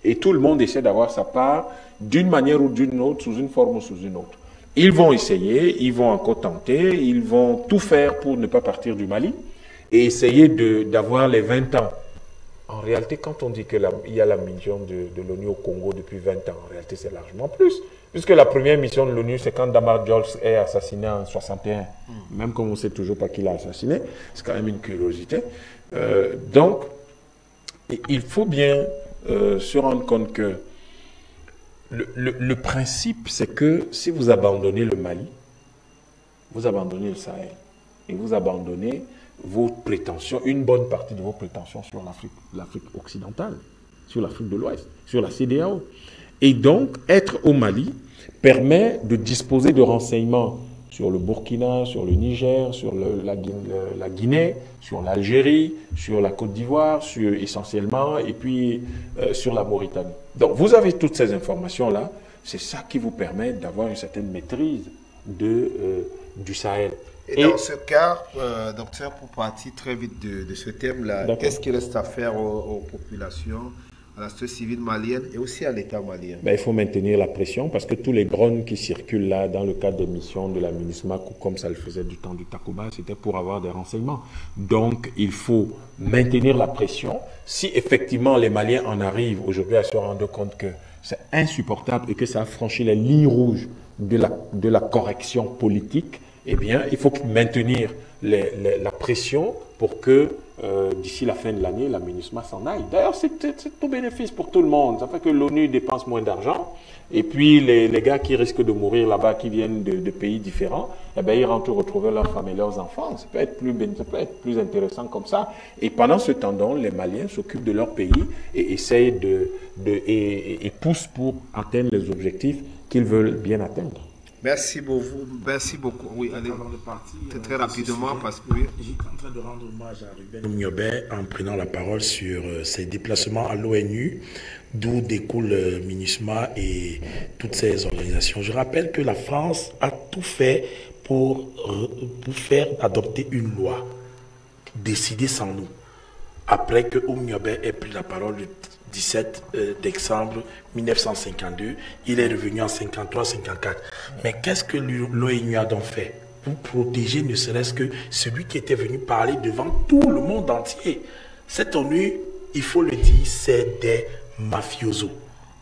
Speaker 6: et tout le monde essaie d'avoir sa part d'une manière ou d'une autre, sous une forme ou sous une autre. Ils vont essayer, ils vont encore tenter, ils vont tout faire pour ne pas partir du Mali et essayer d'avoir les 20 ans. En réalité, quand on dit qu'il y a la mission de l'ONU au Congo depuis 20 ans, en réalité, c'est largement plus. Puisque la première mission de l'ONU, c'est quand Damar Jolls est assassiné en 61. Même comme on ne sait toujours pas qui l'a assassiné, c'est quand même une curiosité. Donc, il faut bien se rendre compte que le principe, c'est que si vous abandonnez le Mali, vous abandonnez le Sahel et vous abandonnez vos prétentions, une bonne partie de vos prétentions sur l'Afrique occidentale, sur l'Afrique de l'Ouest, sur la CEDEAO. Et donc, être au Mali permet de disposer de renseignements sur le Burkina, sur le Niger, sur la Guinée, sur l'Algérie, sur la Côte d'Ivoire, essentiellement, et puis sur la Mauritanie. Donc, vous avez toutes ces informations-là. C'est ça qui vous permet d'avoir une certaine maîtrise du Sahel.
Speaker 1: Et dans ce cas, docteur, pour partir très vite de ce thème-là, qu'est-ce qu'il reste à faire aux populations, à la société civile malienne et aussi à l'État malien?
Speaker 6: Il faut maintenir la pression parce que tous les drones qui circulent là dans le cadre des missions de la MINUSMA, comme ça le faisait du temps du Takuba, c'était pour avoir des renseignements. Donc, il faut maintenir la pression. Si effectivement les Maliens en arrivent aujourd'hui à se rendre compte que c'est insupportable et que ça a franchi les lignes rouges de la correction politique, eh bien, il faut maintenir la pression pour que d'ici la fin de l'année, la MINUSMA s'en aille. D'ailleurs, c'est tout bénéfice pour tout le monde. Ça fait que l'ONU dépense moins d'argent. Et puis, les gars qui risquent de mourir là-bas, qui viennent de pays différents, eh bien, ils rentrent retrouver leurs femmes et leurs enfants. Ça peut être plus intéressant comme ça. Et pendant ce temps, les Maliens s'occupent de leur pays et essayent et poussent pour atteindre les objectifs qu'ils veulent bien atteindre.
Speaker 1: Merci beaucoup. Merci beaucoup. Oui, allez. Très rapidement parce que
Speaker 2: j'étais en train de rendre hommage à Ruben Mnyobé en prenant la parole sur ses déplacements à l'ONU, d'où découle MINUSMA et toutes ces organisations. Je rappelle que la France a tout fait pour faire adopter une loi décidée sans nous. Après que Mnyobé ait pris la parole le 17 décembre 1952, il est revenu en 53-54. Mais qu'est-ce que l'ONU a donc fait pour protéger ne serait-ce que celui qui était venu parler devant tout le monde entier? Cette ONU, il faut le dire, c'est des mafiosos.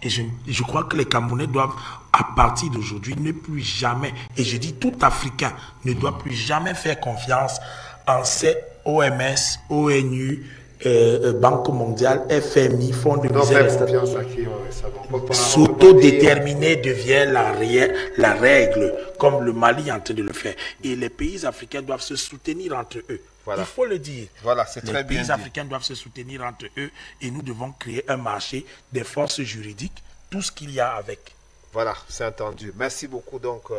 Speaker 2: Et je crois que les Camerounais doivent, à partir d'aujourd'hui, ne plus jamais, et je dis tout Africain, ne doit plus jamais faire confiance en ces OMS, ONU, Banque mondiale, FMI, Fonds de misère, s'autodéterminer devient la règle, comme le Mali est en train de le faire. Et les pays africains doivent se soutenir entre eux. Voilà. Il faut le dire.
Speaker 1: Voilà, c'est très bien.
Speaker 2: Les pays africains doivent se soutenir entre eux et nous devons créer un marché des forces juridiques, tout ce qu'il y a avec.
Speaker 1: Voilà, c'est entendu. Merci beaucoup donc.